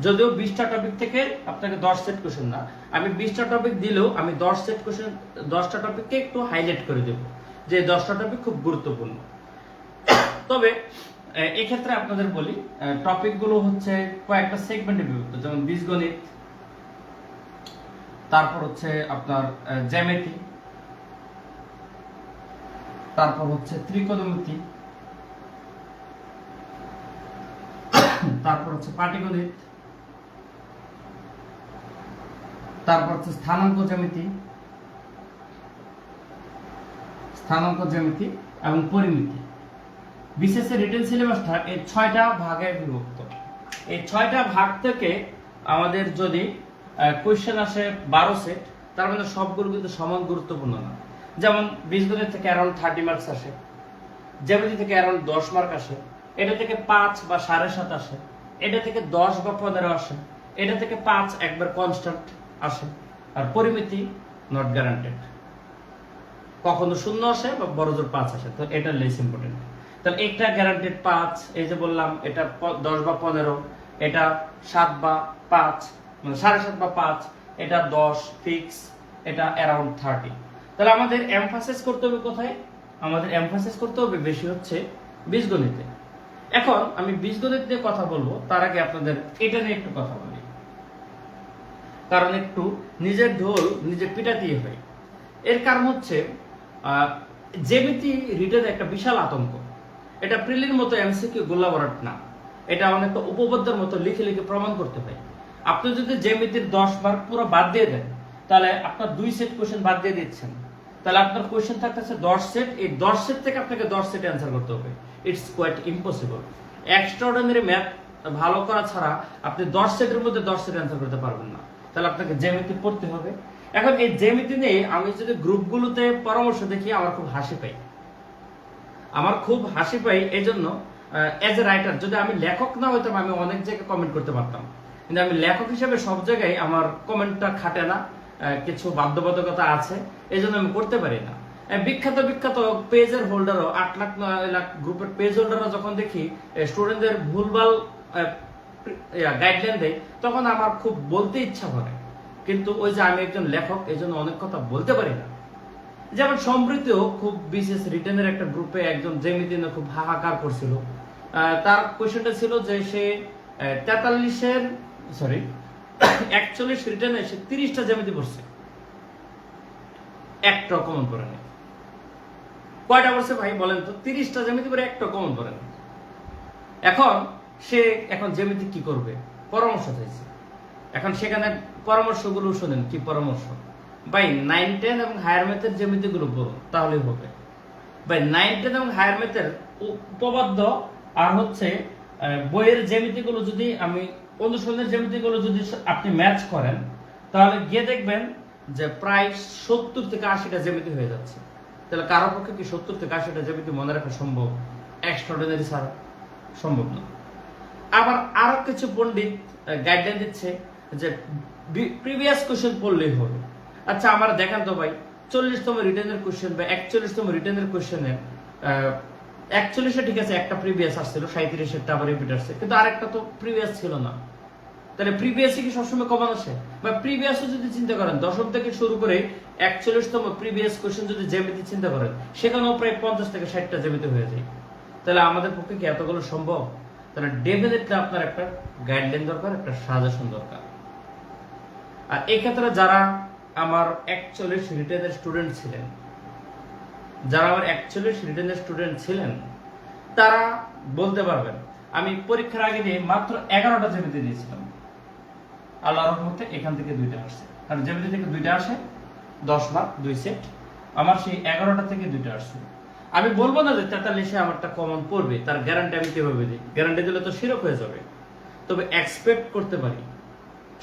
যদিও 20টা টপিক থেকে আপনাকে 10 সেট কোশ্চেন না, আমি 20টা টপিক দিলেও আমি 10 সেট কোশ্চেন 10টা টপিককে একটু হাইলাইট করে দেব যে 10টা টপিক খুব গুরুত্বপূর্ণ। তবে এক্ষেত্রে আপনাদের বলি টপিকগুলো হচ্ছে কয়েকটা সেগমেন্টে বিভক্ত, যেমন বীজগণিত, তারপর হচ্ছে আপনার জ্যামিতি, তারপর হচ্ছে ত্রিকোণমিতি, তারপর হচ্ছে পাটিগণিত, তারপর হচ্ছে স্থানাঙ্ক জ্যামিতি এবং পরিমিতি। বিশেষ রিটেন সিলেবাসটা এই 6টা ভাগে বিভক্ত। এই 6টা ভাগ থেকে আমাদের যদি কোশ্চেন আসে 12 সেট, তার মানে সবগুলো কিন্তু সমান গুরুত্বপূর্ণ না। যেমন বীজগণিত থেকে অ্যারাউন্ড 30 মার্কস আসে, জ্যামিতি থেকে অ্যারাউন্ড 10 মার্ক আসে, এটা থেকে 5 বা 7.5 আসে, এটা থেকে 10 বা 15 আসে, এটা থেকে 5 একবার কনস্ট্যান্ট আসে। আর পরিমিতি নট গ্যারান্টেড, কখনো 0 আসে বা বড়জোর 5 আসে, তো এটা লেস ইম্পর্টেন্ট। তাহলে এটা গ্যারান্টেড 5, এই যে বললাম এটা 10 বা 15, এটা 7 বা 5 মানে 7.5 বা 5, এটা 10 ফিক্স, এটা অ্যারাউন্ড 30। তাহলে আমাদের এমফাসিস করতে হবে কোথায়? আমাদের এমফাসিস করতে হবে বেশি হচ্ছে বীজগণিতে। এখন আমি বীজগণিত নিয়ে কথা বলবো, তার আগে আপনাদের এটা নিয়ে একটু কথা বলি, কারণ একটু নিজের ঢোল নিজে পিটাতেই হয়। এর কারণ হচ্ছে জ্যামিতি রিটেন একটা বিশাল আতঙ্ক। এটা প্রিলির মতো এমসিকিউ গোল্লাভরাট না, এটা অনেকটা উপপাদ্যের মতো লিখে লিখে প্রমাণ করতে হয়। আপনি যদি জ্যামিতির 10 মার্ক পুরো বাদ দিয়ে দেন, তাহলে আপনার 2 সেট কোশ্চেন বাদ দিয়ে দিচ্ছেন, তাহলে আপনার কোশ্চেন থাকতেছে 10 সেট। এই 10 সেট থেকে আপনাকে 10 সেট অ্যান্সার করতে হবে। It's quite impossible. Extraordinary math ভালো করা ছাড়া আপনি 10 সেটের মধ্যে 10 সেট অ্যান্সার করতে পারবেন না। তাহলে আপনাকে জ্যামিতি পড়তে হবে। এখন এই জ্যামিতি নিয়ে আমি যদি গ্রুপগুলোতে পরামর্শ দেখি, আমার খুব হাসি পাই। এই জন্য এজ এ রাইটার, যদি আমি লেখক না হইতাম আমি অনেক জায়গায় কমেন্ট করতে পারতাম, কিন্তু আমি লেখক হিসেবে সব জায়গায় আমার কমেন্টটা খাটে না, কিছু বাধ্যবাধকতা আছে, এই জন্য আমি করতে পারি না। বিখ্যাত পেজের হোল্ডারও 8 লাখ 9 লাখ গ্রুপের পেজ হোল্ডাররা যখন দেখি স্টুডেন্টদের ভুলভাল গাইডলাইন দেয়, তখন আমার খুব বলতে ইচ্ছা করে, কিন্তু ওই যে আমি একজন লেখক, এই জন্য অনেক কথা বলতে পারি না। যেমন সমৃদ্ধিও খুব বিশেষ রিটেনের একটা গ্রুপে একজন জ্যামিতি নিয়ে খুব হাহাকার করছিল। তার কোয়েশ্চনটা ছিল যে সে 41 রিটেনে সে 30টা জ্যামিতি পড়ছে, একটা কমন পড়ে নেই। কয়টা পড়ছে ভাই বলেন তো? 30টা জ্যামিতি পড়ে একটা কমন পড়ে নেই। এখন জ্যামিতি কি করবে? পরামর্শ চাইছে। এখন সেখানে পরামর্শগুলো শুনেন, কি পরামর্শ? ভাই 9, 10 এবং হায়ার ম্যাথের জ্যামিতিগুলো পড়ুন, তাহলেই হবে। ভাই 9, 10 এবং হায়ার ম্যাথের উপপাদ্য আর হচ্ছে বইয়ের জ্যামিতিগুলো যদি আমি অনুশীলনের জ্যামিতিগুলো যদি আপনি ম্যাচ করেন, তাহলে গিয়ে দেখবেন যে প্রায় 70 থেকে 80টা জ্যামিতি হয়ে যাচ্ছে। তাহলে কারো পক্ষে কি 70 থেকে 80টা জ্যামিতি মনে রাখা সম্ভব? এক্সট্রাঅর্ডিনারি ছাড়া সম্ভব না। আবার আরো কিছু পণ্ডিত গাইডলাইন দিচ্ছে যে প্রিভিয়াস কোশ্চেন পড়লেই হবে। আচ্ছা আমার দেখান তো ভাই 40তম রিটেনের কোশ্চেন বা 41তম রিটেনের কোশ্চেনে 41-এ ঠিক আছে একটা প্রিভিয়াস আসছিল, 37-এরটা আবার রিপিট আসছে, কিন্তু আরেকটা তো প্রিভিয়াস ছিল না। তাহলে প্রিভিয়াসে কি সবসময় কমন আসে? বা প্রিভিয়াসও যদি চিন্তা করেন, দশম থেকে শুরু করে 41তম প্রিভিয়াস কোশ্চেন যদি জ্যামিতি চিন্তা করেন, সেখানেও প্রায় 50 থেকে 60টা জ্যামিতি হয়ে যায়। তাহলে আমাদের পক্ষে কি এতগুলো সম্ভব? তাহলে ডেফিনেটলি আপনার একটা গাইডলাইন দরকার, একটা সাজেশন দরকার। আর এই ক্ষেত্রে যারা আমার 41 রিটেনের স্টুডেন্ট ছিলেন, তারা বলতে পারবেন আমি পরীক্ষার আগে দিয়ে মাত্র 11টা জ্যামিতি দিয়েছিলাম, আল্লাহর রহমতে এখান থেকে 2টা আসছে। আর জ্যামিতি থেকে 2টা আসে 10 মার্ক 2 সেট, আমার সেই 11টা থেকে 2টা আসছে। আমি বলবো না যে 43-এ আমারটা কমন পড়বে, তার গ্যারান্টি আমি কিভাবে দিই? গ্যারান্টি দিলে তো শিরক হয়ে যাবে। তবে এক্সপেক্ট করতে পারি।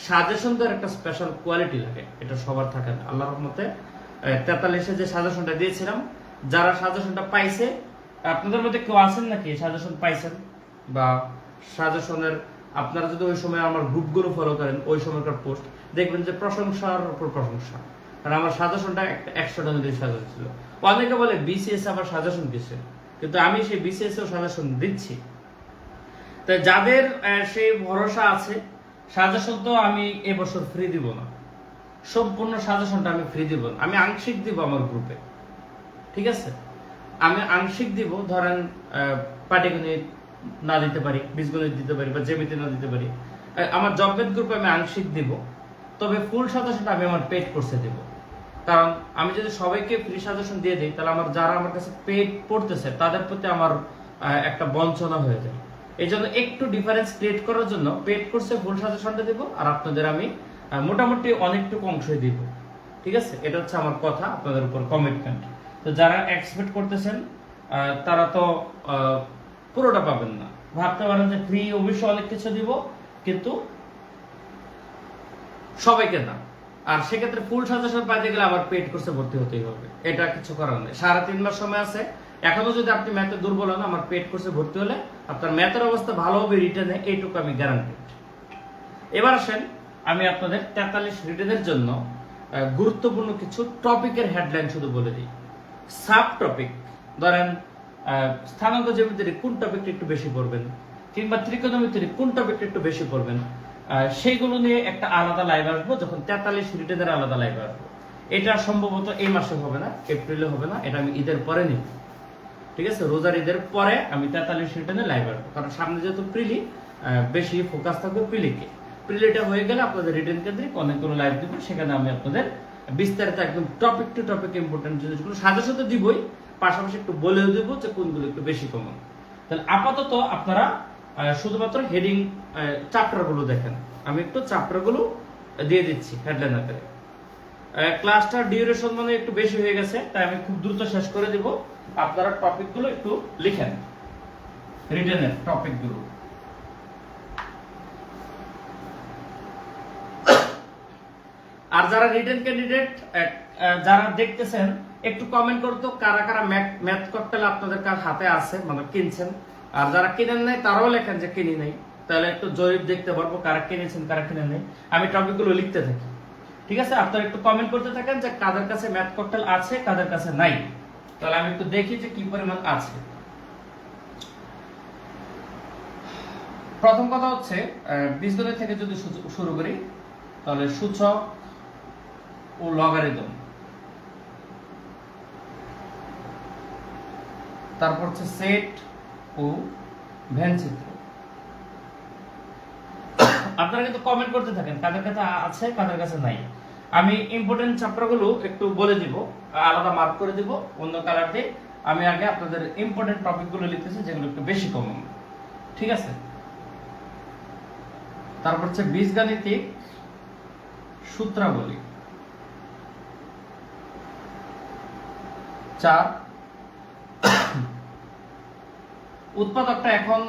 সাজেশন তো একটা স্পেশাল কোয়ালিটি লাগে, এটা সবার থাকে না। আল্লাহর রহমতে 43-এ যে সাজেশনটা দিয়েছিলাম, যারা সাজেশনটা পাইছে, আপনাদের মধ্যে কেউ আছেন নাকি সাজেশন পাইছেন? বা সাজেশনের আপনারা যদি ওই সময় আমার গ্রুপগুলো ফলো করেন, ওই সময়কার পোস্ট দেখবেন যে প্রশংসার উপর প্রশংসা। কারণ আমার সাজেশনটা একটা 100টা নদীর সাজেশন ছিল। অনেকে বলে বিসিএস আবার সাজেশন কিসের, কিন্তু আমি সেই বিসিএস এও সাজেশন দিচ্ছি। তো যাদের সেই ভরসা আছে, সাজেশন তো আমি এবছর ফ্রি দিব না, সম্পূর্ণ সাজেশনটা আমি ফ্রি দিব না, আমি আংশিক দিব আমার গ্রুপে। ঠিক আছে, আমি আংশিক দিব, ধরেন পাটিগণিত না দিতে পারি, বীজগণিত দিতে পারি, বা জ্যামিতি না দিতে পারি, আমার জববেদ গ্রুপে আমি আংশিক দিব। তবে ফুল সাজেশনটা আমি আমার পেড কোর্সে দিব। কারণ আমি যদি সবাইকে ফ্রি সাজেশন দিয়ে দিই, তাহলে আমার যারা আমার কাছে পেড পড়তেছে তাদের প্রতি আমার একটা বঞ্চনা হয়ে যায়। এই জন্য একটু ডিফারেন্স ক্রিয়েট করার জন্য পেড কোর্সে ফুল সাজেশনটা দিব, আর আপনাদের আমি মোটামুটি অনেকটুকু অংশই দিব। ঠিক আছে, এটা হচ্ছে আমার কথা, আপনাদের উপর কমিটমেন্ট। তো যারা এক্সপেক্ট করতেছেন তারা তো পুরোটা পাবেন না। ভাবতে পারেন যে ফ্রি অবশ্যই অনেক কিছু দিব, কিন্তু সবাইকে না। আর সেক্ষেত্রে ফুল সাজেশন পাইতে গেলে আবার পেড কোর্সে ভর্তি হতেই হবে, এটা কিছু করার নেই। 3.5 মাস সময় আছে, এখনো যদি আপনি ম্যাথে দুর্বল হন, আমার পেড কোর্সে ভর্তি হলে আপনার ম্যাথের অবস্থা ভালো হবে রিটেনে, এইটুকু আমি গ্যারান্টি। এবার আসেন, আমি আপনাদের 43 রিটেনের জন্য গুরুত্বপূর্ণ কিছু টপিকের হেডলাইন শুধু বলে দিই। সাব টপিক, ধরেন স্থানাঙ্ক জ্যামিতির কোন টপিকটা একটু বেশি পড়বেন, কিংবা ত্রিকোণমিতির কোন টপিকটা একটু বেশি পড়বেন, সেইগুলো নিয়ে একটা আলাদা লাইভ আসবো, যখন 43 রিটেনের আলাদা লাইভ আসবো। এটা সম্ভবত এই মাসে হবে না, এপ্রিলে হবে না, এটা আমি ঈদের পরে নিব। ঠিক আছে, রোজার ঈদের পরে আমি 43 রিটেনে লাইভ আসবো, কারণ সামনে যেহেতু প্রিলি, বেশি ফোকাস থাকবে প্রিলিকে। প্রিলিটা হয়ে গেলে আপনাদের রিটেন কেন্দ্রিক অনেকগুলো লাইভ দিব, সেখানে আমি আপনাদের বিস্তারিত একদম টপিক টু টপিক ইম্পর্টেন্ট জিনিসগুলো সাথে দিবই, পাশাপাশি একটু বলেও দেবো যে কোনগুলো একটু বেশি কমন। তাহলে আপাতত আপনারা শুধুমাত্র হেডিং চ্যাপ্টারগুলো দেখেন, আমি একটু চ্যাপ্টারগুলো দিয়ে দিচ্ছি হেডলাইন আকারে। ক্লাসটার ডিউরেশন মানে একটু বেশি হয়ে গেছে, তাই আমি খুব দ্রুত শেষ করে দিব। আপনারা টপিকগুলো একটু লিখেন, রিটেনের টপিকগুলো। আর যারা রিটেন ক্যান্ডিডেট যারা দেখতেছেন, একটু কমেন্ট করতো কারা কারা ম্যাথ ককটেল আপনাদের হাতে আছে, মানে কিনছেন। আর যারা কিনেন নাই তারাও লেখেন যে কিনি নাই, তাহলে একটু জরিপ দেখতে পারবো কারা কিনেছেন কারা কিনেন নাই। আমি টপিকগুলো লিখতে থাকি। ঠিক আছে, আপনারা একটু কমেন্ট করতে থাকেন যে কাদের কাছে ম্যাথ ককটেল আছে, কাদের কাছে নাই। তাহলে আমি একটু দেখি যে কি পরিমাণ আছে। প্রথম কথা হচ্ছে, বীজগণিত থেকে যদি শুরু করি, তাহলে সূচক ও লগারিদম, তারপর হচ্ছে সেট ও ভেনচিত্র। আপনারা কিন্তু কমেন্ট করতে থাকেন কাদের কাছে আছে কাদের কাছে নাই। আমি ইম্পর্টেন্ট চ্যাপ্টারগুলো একটু বলে দিব, আলাদা মার্ক করে দিব অন্য কালার দিয়ে। আমি আগে আপনাদের ইম্পর্টেন্ট টপিকগুলো লিখতেছি যেগুলো একটু বেশি কমন। ঠিক আছে, তারপর হচ্ছে বীজগাণিতিক সূত্রাবলী 4। উৎপাদকটা এখন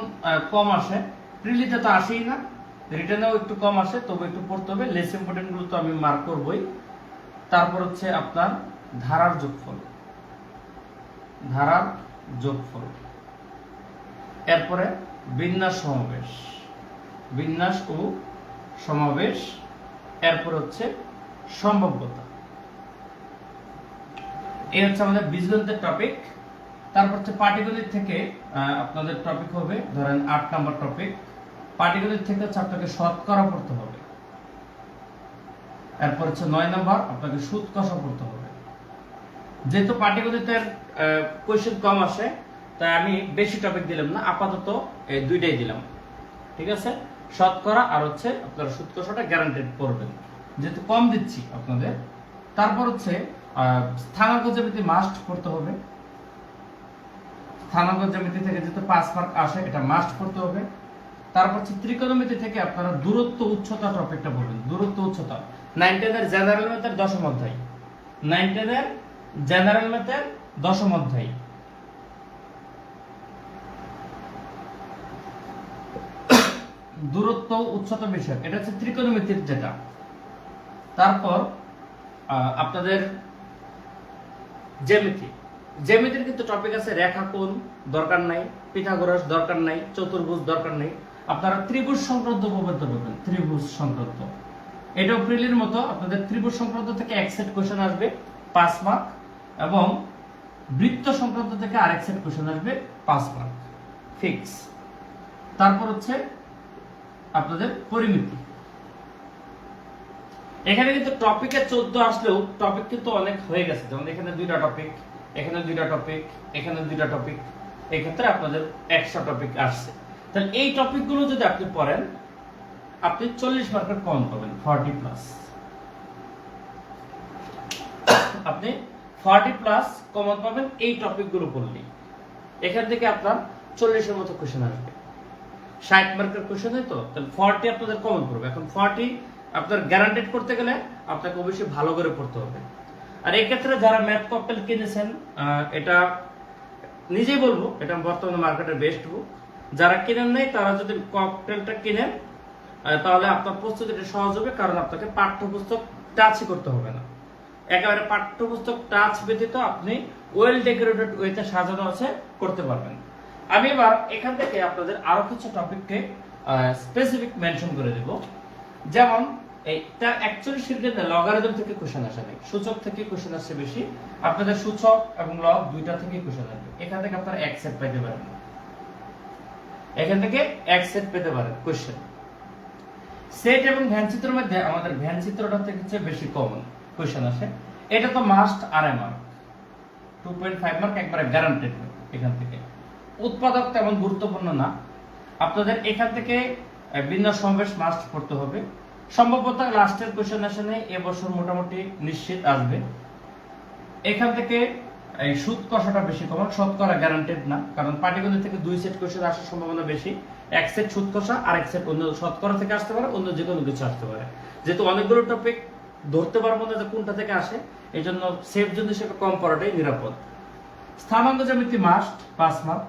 কম আসে, প্রিলিতে তো আসেই না, রিটেনেও একটু কম আসে, তবে একটু পড়তে হবে। লেস ইম্পর্টেন্ট গুলো তো আমি মার্ক করবই। তারপর হচ্ছে আপনার ধারার যোগফল, এরপরে বিন্যাস ও সমাবেশ, এরপর হচ্ছে সম্ভাব্যতা। এই হচ্ছে আমাদের বীজগণিতের টপিক। তারপর হচ্ছে পাটিগণিত থেকে আপনাদের টপিক হবে, ধরেন 8 নাম্বার টপিক। পাটিগণিত থেকে হচ্ছে আপনাকে শতকরা পড়তে হবে। এরপর হচ্ছে 9 নাম্বার আপনাকে সুদ কষা পড়তে হবে। যেহেতু পাটিগণিতের কোয়েশ্চেন কম আসে, তাই আমি বেশি টপিক দিলাম না, আপাতত এই দুইটাই দিলাম। ঠিক আছে, শতকরা আর হচ্ছে আপনারা সুদ কষাটা গ্যারান্টেড করবেন, যেহেতু কম দিচ্ছি আপনাদের। তারপর হচ্ছে স্থানাঙ্ক জ্যামিতি মাস্ট করতে হবে। স্থানাঙ্ক জ্যামিতি থেকে যেহেতু 5 মার্ক আসে, এটা মাস্ট করতে হবে। তারপর হচ্ছে ত্রিকোণমিতি থেকে আপনারা দূরত্ব উচ্চতা টপিকটা বলবেন। দূরত্ব উচ্চতা 9-10 এর জেনারেল ম্যাথের 10ম অধ্যায়, 9-10 এর জেনারেল ম্যাথের 10ম অধ্যায়। দূরত্ব উচ্চতা বিষয়, এটা হচ্ছে ত্রিকোণমিতির যেটা। তারপর আপনাদের জ্যামিতির কিন্তু টপিক আছে, রেখাকোণ দরকার নাই, পিথাগোরাস দরকার নাই, চতুর্ভুজ দরকার নাই। আপনারা ত্রিভুজ সংক্রান্ত উপপাদ্য পাবেন, ত্রিভুজ সংক্রান্ত। এটাও প্রিলির মতো আপনাদের ত্রিভুজ সংক্রান্ত থেকে এক সেট কোশ্চেন আসবে 5 মার্ক এবং বৃত্ত সংক্রান্ত থেকে আরেক সেট কোশ্চেন আসবে 5 মার্ক ফিক্স। তারপর হচ্ছে আপনাদের পরিমিতি। এখানে কিন্তু টপিকে 14 আসলেও টপিক কিন্তু অনেক হয়ে গেছে, যেমন এখানে 2টা টপিক, এখানে 2টা টপিক, এখানে 2টা টপিক, এই ক্ষেত্রে আপনাদের 100 টপিক আসছে। তাহলে এই টপিকগুলো যদি আপনি পড়েন আপনি 40 মার্কের কমন পাবেন 40 প্লাস। আপনি 40 প্লাস কমন পাবেন এই টপিকগুলো পড়লে। এখান থেকে আপনার 40 এর মতো কোশ্চেন আসবে, 60 মার্কের কোশ্চেন হয় তো, তাহলে 40 আপনাদের কমন পড়বে। এখন 40 আপনার গ্যারান্টেড করতে গেলে আপনাকে অবশ্যই ভালো করে পড়তে হবে। আর এই ক্ষেত্রে যারা ম্যাথ ককটেল কিনেছেন, এটা নিজেই বলবো এটা বর্তমানে মার্কেটের বেস্ট বুক। যারা কিনেন নাই তারা যদি ককটেলটা কিনেন তাহলে আপনার প্রস্তুতিটা সহজ হবে, কারণ আপনাকে পাঠ্যপুস্তক টাচই করতে হবে না। একেবারে পাঠ্যপুস্তক টাচ ব্যতীত আপনি ওয়েল ডেকোরেটেড ওয়েতে সাজানো আছে করতে পারবেন। আমি এবার এখান থেকে আপনাদের আরো কিছু টপিককে স্পেসিফিক মেনশন করে দেব। যেমন এইটা অ্যাকচুয়ালি শিখবেন না, লগারিদম থেকে কোশ্চেন আসে নাই, সূচক থেকে কোশ্চেন আসছে বেশি। আপনাদের সূচক এবং লগ দুইটা থেকে কোশ্চেন আসবে। এখান থেকে আপনারা এক সেট পেতে পারেন, এখান থেকে এক সেট পেতে পারেন কোশ্চেন। সেট এবং ভ্যানচিত্রের মধ্যে আমাদের ভ্যানচিত্রটা থেকে হচ্ছে বেশি কমন কোশ্চেন আসে। এটা তো মাস্ট আড়াই মার্ক, 2.5 মার্ক একবারে গ্যারান্টেড এখান থেকে। উৎপাদক তেমন গুরুত্বপূর্ণ না, আপনাদের এখান থেকে বিন্যাস সমাবেশ মাস্ট পড়তে হবে। সম্ভবত লাস্টের কোশ্চেন আসে নাই, এবছর মোটামুটি নিশ্চিত আসবে। এখান থেকে এই সুদ কষাটা বেশি কমন, শতকরা গ্যারান্টেড না, কারণ পাটিগণিত থেকে 2 সেট কোশ্চেন আসার সম্ভাবনা বেশি। এক সেট সুদ কষা আর এক সেট অন্য শতকরা থেকে আসতে পারে, অন্য যে কোনো কিছু আসতে পারে। যেহেতু অনেকগুলো টপিক ধরতে পারবো না যে কোনটা থেকে আসে, এই জন্য সেফ জোন হিসেবে কম পড়াটাই নিরাপদ। স্থানাঙ্ক জ্যামিতি মাস্ট 5 মার্ক।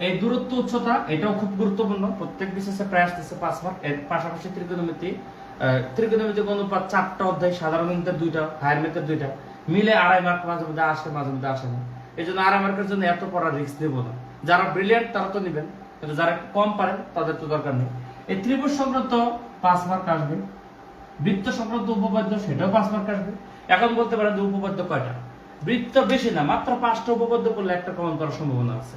এই দূরত্ব উচ্চতা এটাও খুব গুরুত্বপূর্ণ, প্রত্যেক বিশেষে প্রায় আসতেছে 5 মার্ক। এর পাশাপাশি ত্রিকোণমিতি, ত্রিকোণমিতিক অনুপাত 4টা অধ্যায়, সাধারণ গণিতের 2টা, হায়ার ম্যাথের 2টা, মিলে আড়াই মার্ক মাঝে মধ্যে আসে, মাঝে মধ্যে আসে না। এই জন্য আড়াই মার্কের জন্য এত পড়ার রিস্ক নেব না। যারা ব্রিলিয়ান্ট তারা তো নেবেন, কিন্তু যারা কম পারেন তাদের তো দরকার নেই। এই ত্রিভুজ সংক্রান্ত 5 মার্ক আসবে, বৃত্ত সংক্রান্ত উপপাদ্য সেটাও 5 মার্ক আসবে। এখন বলতে পারেন যে উপপাদ্য কয়টা? বৃত্ত বেশি না, মাত্র 5টা উপপাদ্য পড়লে একটা কমন করার সম্ভাবনা আছে।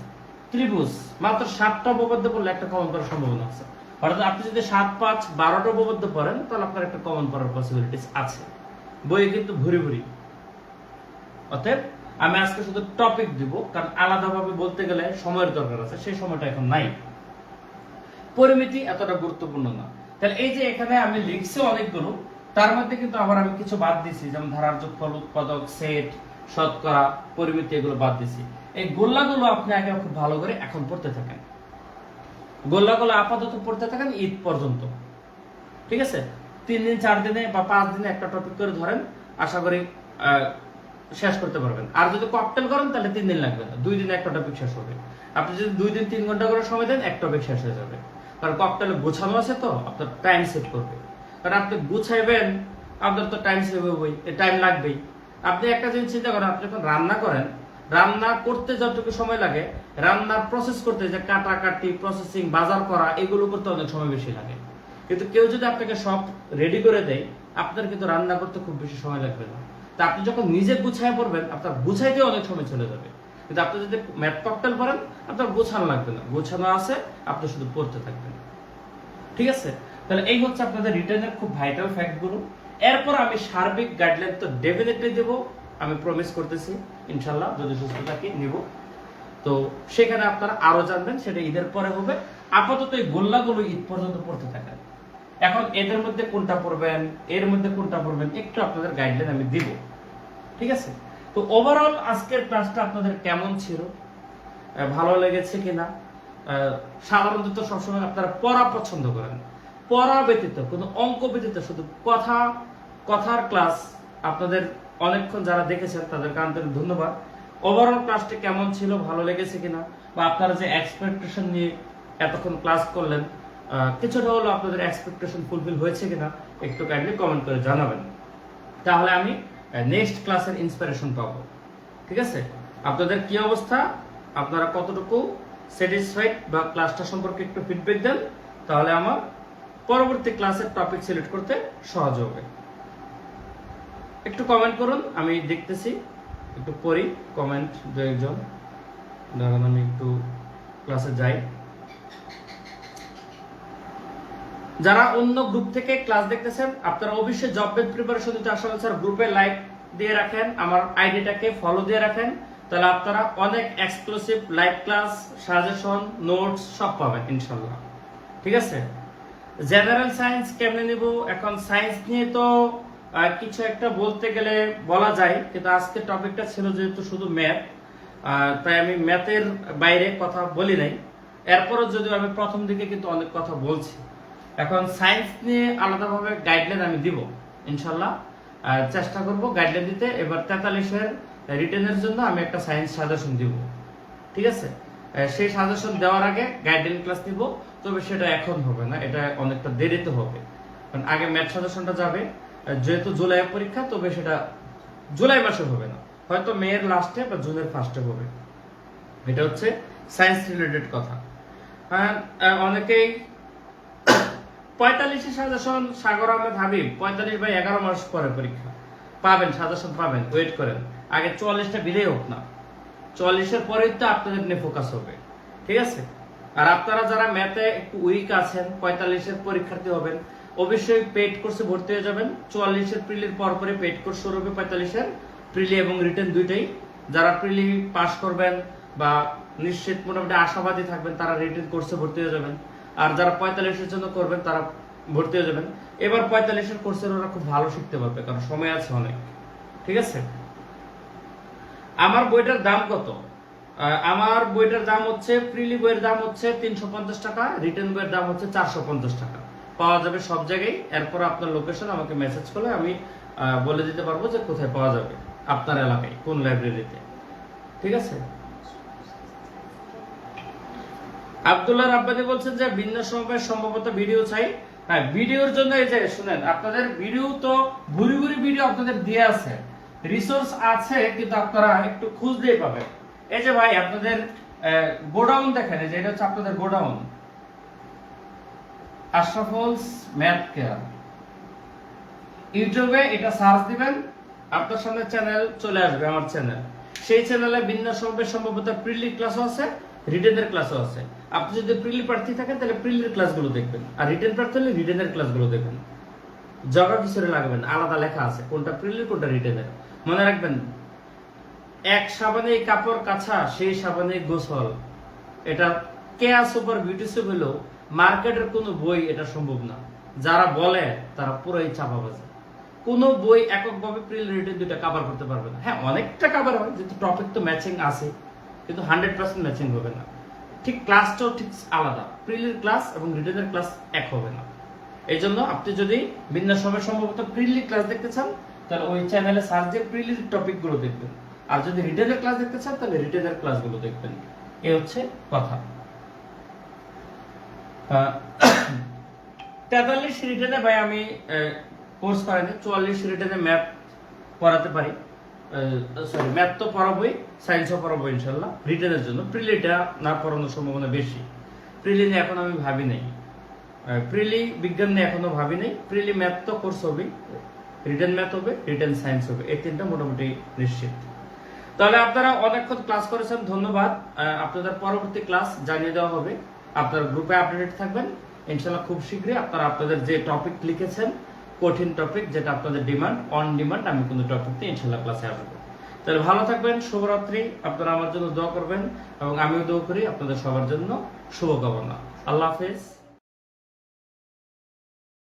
ত্রিভুজ মাত্র 7টা উপপাদ্য পড়লে একটা কমন করার সম্ভাবনা আছে। অর্থাৎ আপনি যদি 7, 5, 12টা উপপাদ্য পড়েন তাহলে আপনার একটা কমন করার পসিবিলিটিস আছে। বই কিন্তু ভুরি ভুরি। অতএব আমি আজকে শুধু টপিক দিব, কারণ আলাদাভাবে বলতে গেলে সময়ের দরকার আছে, সেই সময়টা এখন নাই। পরিমিতি এতটা গুরুত্বপূর্ণ না। তাহলে এই যে এখানে আমি লিখছি অনেকগুলো, তার মধ্যে কিন্তু আবার আমি কিছু বাদ দিছি, যেমন ধারার যোগফল, উৎপাদক, সেট, শতকরা, পরিমিতি, এগুলো বাদ দিছি। এই গোল্লাগুলো আপনি আগে খুব ভালো করে এখন পড়তে থাকেন। গোল্লাগুলো আপাতত পড়তে থাকেন ঈদ পর্যন্ত, ঠিক আছে? 3 দিন 4 দিনে বা 5 দিনে একটা টপিক করে ধরেন, আশা করি শেষ করতে পারবেন। আর যদি ককটেল করেন তাহলে 3 দিন লাগবে না, 2 দিনে একটা টপিক শেষ হবে। আপনি যদি 2 দিন 3 ঘন্টা করে সময় দেন, এক টপিক শেষ হয়ে যাবে। কারণ ককটেলে গোছানো আছে তো, আপনার টাইম সেট করবে। কারণ আপনি গুছাইবেন, আপনার তো টাইম সেভ হবেই, টাইম লাগবেই। আপনি একটা জিনিস চিন্তা করেন, আপনি যখন রান্না করেন, রান্না করতে যতটুকু সময় লাগে, রান্নার প্রসেস করতে, যে কাটাকাটি, প্রসেসিং, বাজার করা, এগুলো করতে অনেক সময় বেশি লাগে। কিন্তু কেউ যদি আপনাকে সব রেডি করে দেয়, আপনার কিন্তু রান্না করতে খুব বেশি সময় লাগবে না। তা আপনি যখন নিজে গুছায় পড়বেন, আপনার গুছাইতে অনেক সময় চলে যাবে। কিন্তু আপনি যদি ম্যাথ ককটেল পড়েন, আপনার গোছানো লাগবে না, গোছানো আছে, আপনি শুধু পড়তে থাকবেন। ঠিক আছে? তাহলে এই হচ্ছে আপনাদের রিটেনের খুব ভাইটাল ফ্যাক্টগুলো। এরপর আমি সার্বিক গাইডলাইন তো ডেফিনেটলি দেব, আমি প্রমিস করতেছি, ইনশাল্লাহ যদি সুস্থ থাকি নিব। তো সেখানে আপনারা আরো জানবেন, সেটা ঈদের পরে হবে। আপাতত এই গোল্লাগুলো ঈদ পর্যন্ত পড়তে থাকেন। এখন এদের মধ্যে কোনটা পড়বেন, এর মধ্যে কোনটা পড়বেন, একটু আপনাদের গাইডলাইন আমি দিব। ঠিক আছে? তো ওভারঅল আজকের ক্লাসটা আপনাদের কেমন ছিল, ভালো লেগেছে কিনা? সাধারণত সবসময় আপনারা পড়া পছন্দ করেন, পড়া ব্যতীত কোনো অঙ্ক ব্যতীত শুধু কথার ক্লাস আপনাদের অনেকক্ষণ যারা দেখেছেন তাদেরকে আন্তরিক ধন্যবাদ। ওভারঅল ক্লাসটা কেমন ছিল, ভালো লেগেছে কিনা, বা আপনারা যে এক্সপেকটেশন নিয়ে এতক্ষণ ক্লাস করলেন, কিছুটা হলো আপনাদের এক্সপেকটেশন ফুলফিল হয়েছে কিনা একটু কাইন্ডলি কমেন্ট করে জানাবেন। তাহলে আমি নেক্সট ক্লাসের ইন্সপিরেশন পাবো। ঠিক আছে? আপনাদের কি অবস্থা, আপনারা কতটুকু স্যাটিসফাইড বা ক্লাসটা সম্পর্কে একটু ফিডব্যাক দেন, তাহলে আমার পরবর্তী ক্লাসের টপিক সিলেক্ট করতে সহজ হবে। একটু কমেন্ট করুন, আমি দেখতেছি, একটু পড়ি কমেন্ট দু একজন। দাঁড়ান আমি একটু ক্লাসে যাই। যারা অন্য গ্রুপ থেকে ক্লাস দেখতেছেন আপনারা অবশ্যই জব বেস প্রিপারেশন দিতে আসলে স্যার গ্রুপে লাইক দিয়ে রাখেন, আমার আইডিটাকে ফলো দিয়ে রাখেন, তাহলে আপনারা অনেক exclusive live class, suggestion, notes সব পাবেন ইনশাল্লাহ। ঠিক আছে, জেনারেল সায়েন্স কেমনে নিব? এখন সায়েন্স নিয়ে তো কিছু একটা বলতে গেলে বলা যায়, কিন্তু আজকে টপিকটা ছিল যেহেতু শুধু ম্যাথ, তাই আমি ম্যাথের বাইরে কথা বলি নাই। এরপরও যদিও আমি প্রথম দিকে কিন্তু অনেক কথা বলছি। এখন সায়েন্স নিয়ে আলাদাভাবে গাইডলাইন আমি দিব ইনশাল্লাহ, চেষ্টা করব গাইডলাইন দিতে। এবার 43-এর রিটেনের জন্য আমি একটা সায়েন্স সাজেশন দিব, ঠিক আছে? সেই সাজেশন দেওয়ার আগে গাইডলাইন ক্লাস নিব, তবে সেটা এখন হবে না, এটা অনেকটা দেরিতে হবে। কারণ আগে ম্যাথ সাজেশনটা যাবে, যেহেতু জুলাই পরীক্ষা, তবে সেটা জুলাই মাসে হবে না, হয়তো মেয়ের লাস্টে বা জুনের ফার্স্টে হবে। এটা হচ্ছে সায়েন্স রিলেটেড কথা। অনেকেই 45 সাজেশন সাগর আহমেদ হাবিব 45 বাই 11 মাস পরে পরীক্ষা পাবেন, সাজেশন পাবেন, ওয়েট করেন। আগে 44টা বিলেই হোক না, 44-এর পরেই তো আপনাদের নিয়ে ফোকাস হবে, ঠিক আছে? আর আপনারা যারা ম্যাথে একটু উইক আছেন, 45-এর পরীক্ষার্থী হবেন, অবশ্যই পেইড কোর্সে ভর্তি হয়ে যাবেন। 44-এর প্রিলির পরপরই পেইড কোর্স শুরু হবে 45-এর, প্রিলি এবং রিটেন দুইটাই। যারা প্রিলি পাস করবেন বা নিশ্চিত মোটামুটি আশাবাদী থাকবেন, তারা রিটেন কোর্সে ভর্তি হয়ে যাবেন। আর যারা 45-এর জন্য করবেন তারা ভর্তি হয়ে যাবেন। এবার 45-এর কোর্সের ওরা খুব ভালো শিখতে পারবে, কারণ সময় আছে অনেক, ঠিক আছে? আমার বইটার দাম কত? আমার বইটার দাম হচ্ছে, প্রিলি বইয়ের দাম হচ্ছে 350 টাকা, রিটেন বইয়ের দাম হচ্ছে 450 টাকা। পাওয়া যাবে সব জায়গায়। এরপর আপনার লোকেশন আমাকে মেসেজ করলে আমি বলে দিতে পারবো যে কোথায় পাওয়া যাবে, আপনার এলাকায় কোন লাইব্রেরিতে, ঠিক আছে? আব্দুল্লাহ রাব্বানি বলছেন যে ভিন্ন সময়ের সম্ভবত ভিডিও চাই। হ্যাঁ, ভিডিওর জন্য এই যে শুনেন, আপনাদের ভিডিও তো ভুরি ভুরি ভিডিও আপনাদের দিয়ে আছে, রিসোর্স আছে, কিন্তু আপনারা একটু খুঁজলেই পাবেন। এই যে ভাই আপনাদের গোডাউন দেখেন, এই যে এটা হচ্ছে আপনাদের গোডাউন, আশরাফুলস ম্যাথ কেয়ার। ইউটিউবে এটা সার্চ দিবেন, আপনার সামনে চ্যানেল চলে আসবে, আমার চ্যানেল। সেই চ্যানেলে ভিন্ন সময়ের সম্ভবত প্রিলি ক্লাসও আছে, রিটেনের ক্লাসও আছে। আপনি যদি প্রিলি প্রার্থী থাকেন তাহলে প্রিলির ক্লাসগুলো দেখবেন, আর রিটেন প্রার্থী হলে রিটেনের ক্লাসগুলো দেখবেন। জগা কিছু লাগবেন, আলাদা লেখা আছে কোনটা প্রিলির কোনটা রিটেনের। মনে রাখবেন, এক সাবানে কাপড় কাছা, সেই সাবানে গোসল। এটা কেয়া সুপার বিউটি সুপ হলো মার্কেটের কোনো বই এটা সম্ভব না। যারা বলে তারা পুরোই চাপাবাজি। কোনো বই এককভাবে প্রিল রিটেন দুইটা কভার করতে পারবে না। হ্যাঁ, অনেকটা কভার হয়, যেহেতু টপিক তো ম্যাচিং আছে, কিন্তু 100% ম্যাচিং হবে না। ঠিক ক্লাসটাও ঠিক আলাদা, প্রিলির ক্লাস এবং রিটেনের ক্লাস এক হবে না। এই জন্য আপনি যদি ভিন্ন সময় সম্ভবত প্রিলি ক্লাস দেখতে চান, তাহলে ওই চ্যানেলে সার্চ দিয়ে প্রিলির টপিকগুলো দেখবেন। আর যদি রিটেনের ক্লাস দেখতে চান, তাহলে রিটেনের ক্লাসগুলো দেখবেন। এই হচ্ছে কথা। 43 রিটেনে ভাই আমি কোর্স করাইনি, 44 রিটেনে ম্যাথ পড়াতে পারি। সরি, ম্যাথ তো পড়াবোই, সায়েন্সও পড়াবো ইনশাল্লাহ। রিটেনের জন্য প্রিলিটা না পড়ানোর সম্ভাবনা বেশি। প্রিলি নিয়ে এখন আমি ভাবি নাই, প্রিলি বিজ্ঞান নিয়ে এখনো ভাবি নাই। প্রিলি ম্যাথ তো কোর্স হবে, রিটেন ম্যাথ হবে, রিটেন সায়েন্স হবে, এই তিনটা মোটামুটি নিশ্চিত। তাহলে আপনারা অনেকক্ষণ ক্লাস করেছেন, ধন্যবাদ। আপনাদের পরবর্তী ক্লাস জানিয়ে দেওয়া হবে, আপনার গ্রুপে আপডেটেড থাকবেন ইনশাল্লাহ। খুব শীঘ্রই আপনারা আপনাদের যে টপিক লিখেছেন, কঠিন টপিক যেটা আপনাদের ডিমান্ড, অন ডিমান্ড, আমি কোনো টপিক নিয়ে ইনশাল্লাহ ক্লাসে আসবো। তাহলে ভালো থাকবেন, শুভরাত্রি। আপনারা আমার জন্য দোয়া করবেন এবং আমিও দোয়া করি আপনাদের সবার জন্য। শুভকামনা। আল্লাহ হাফেজ।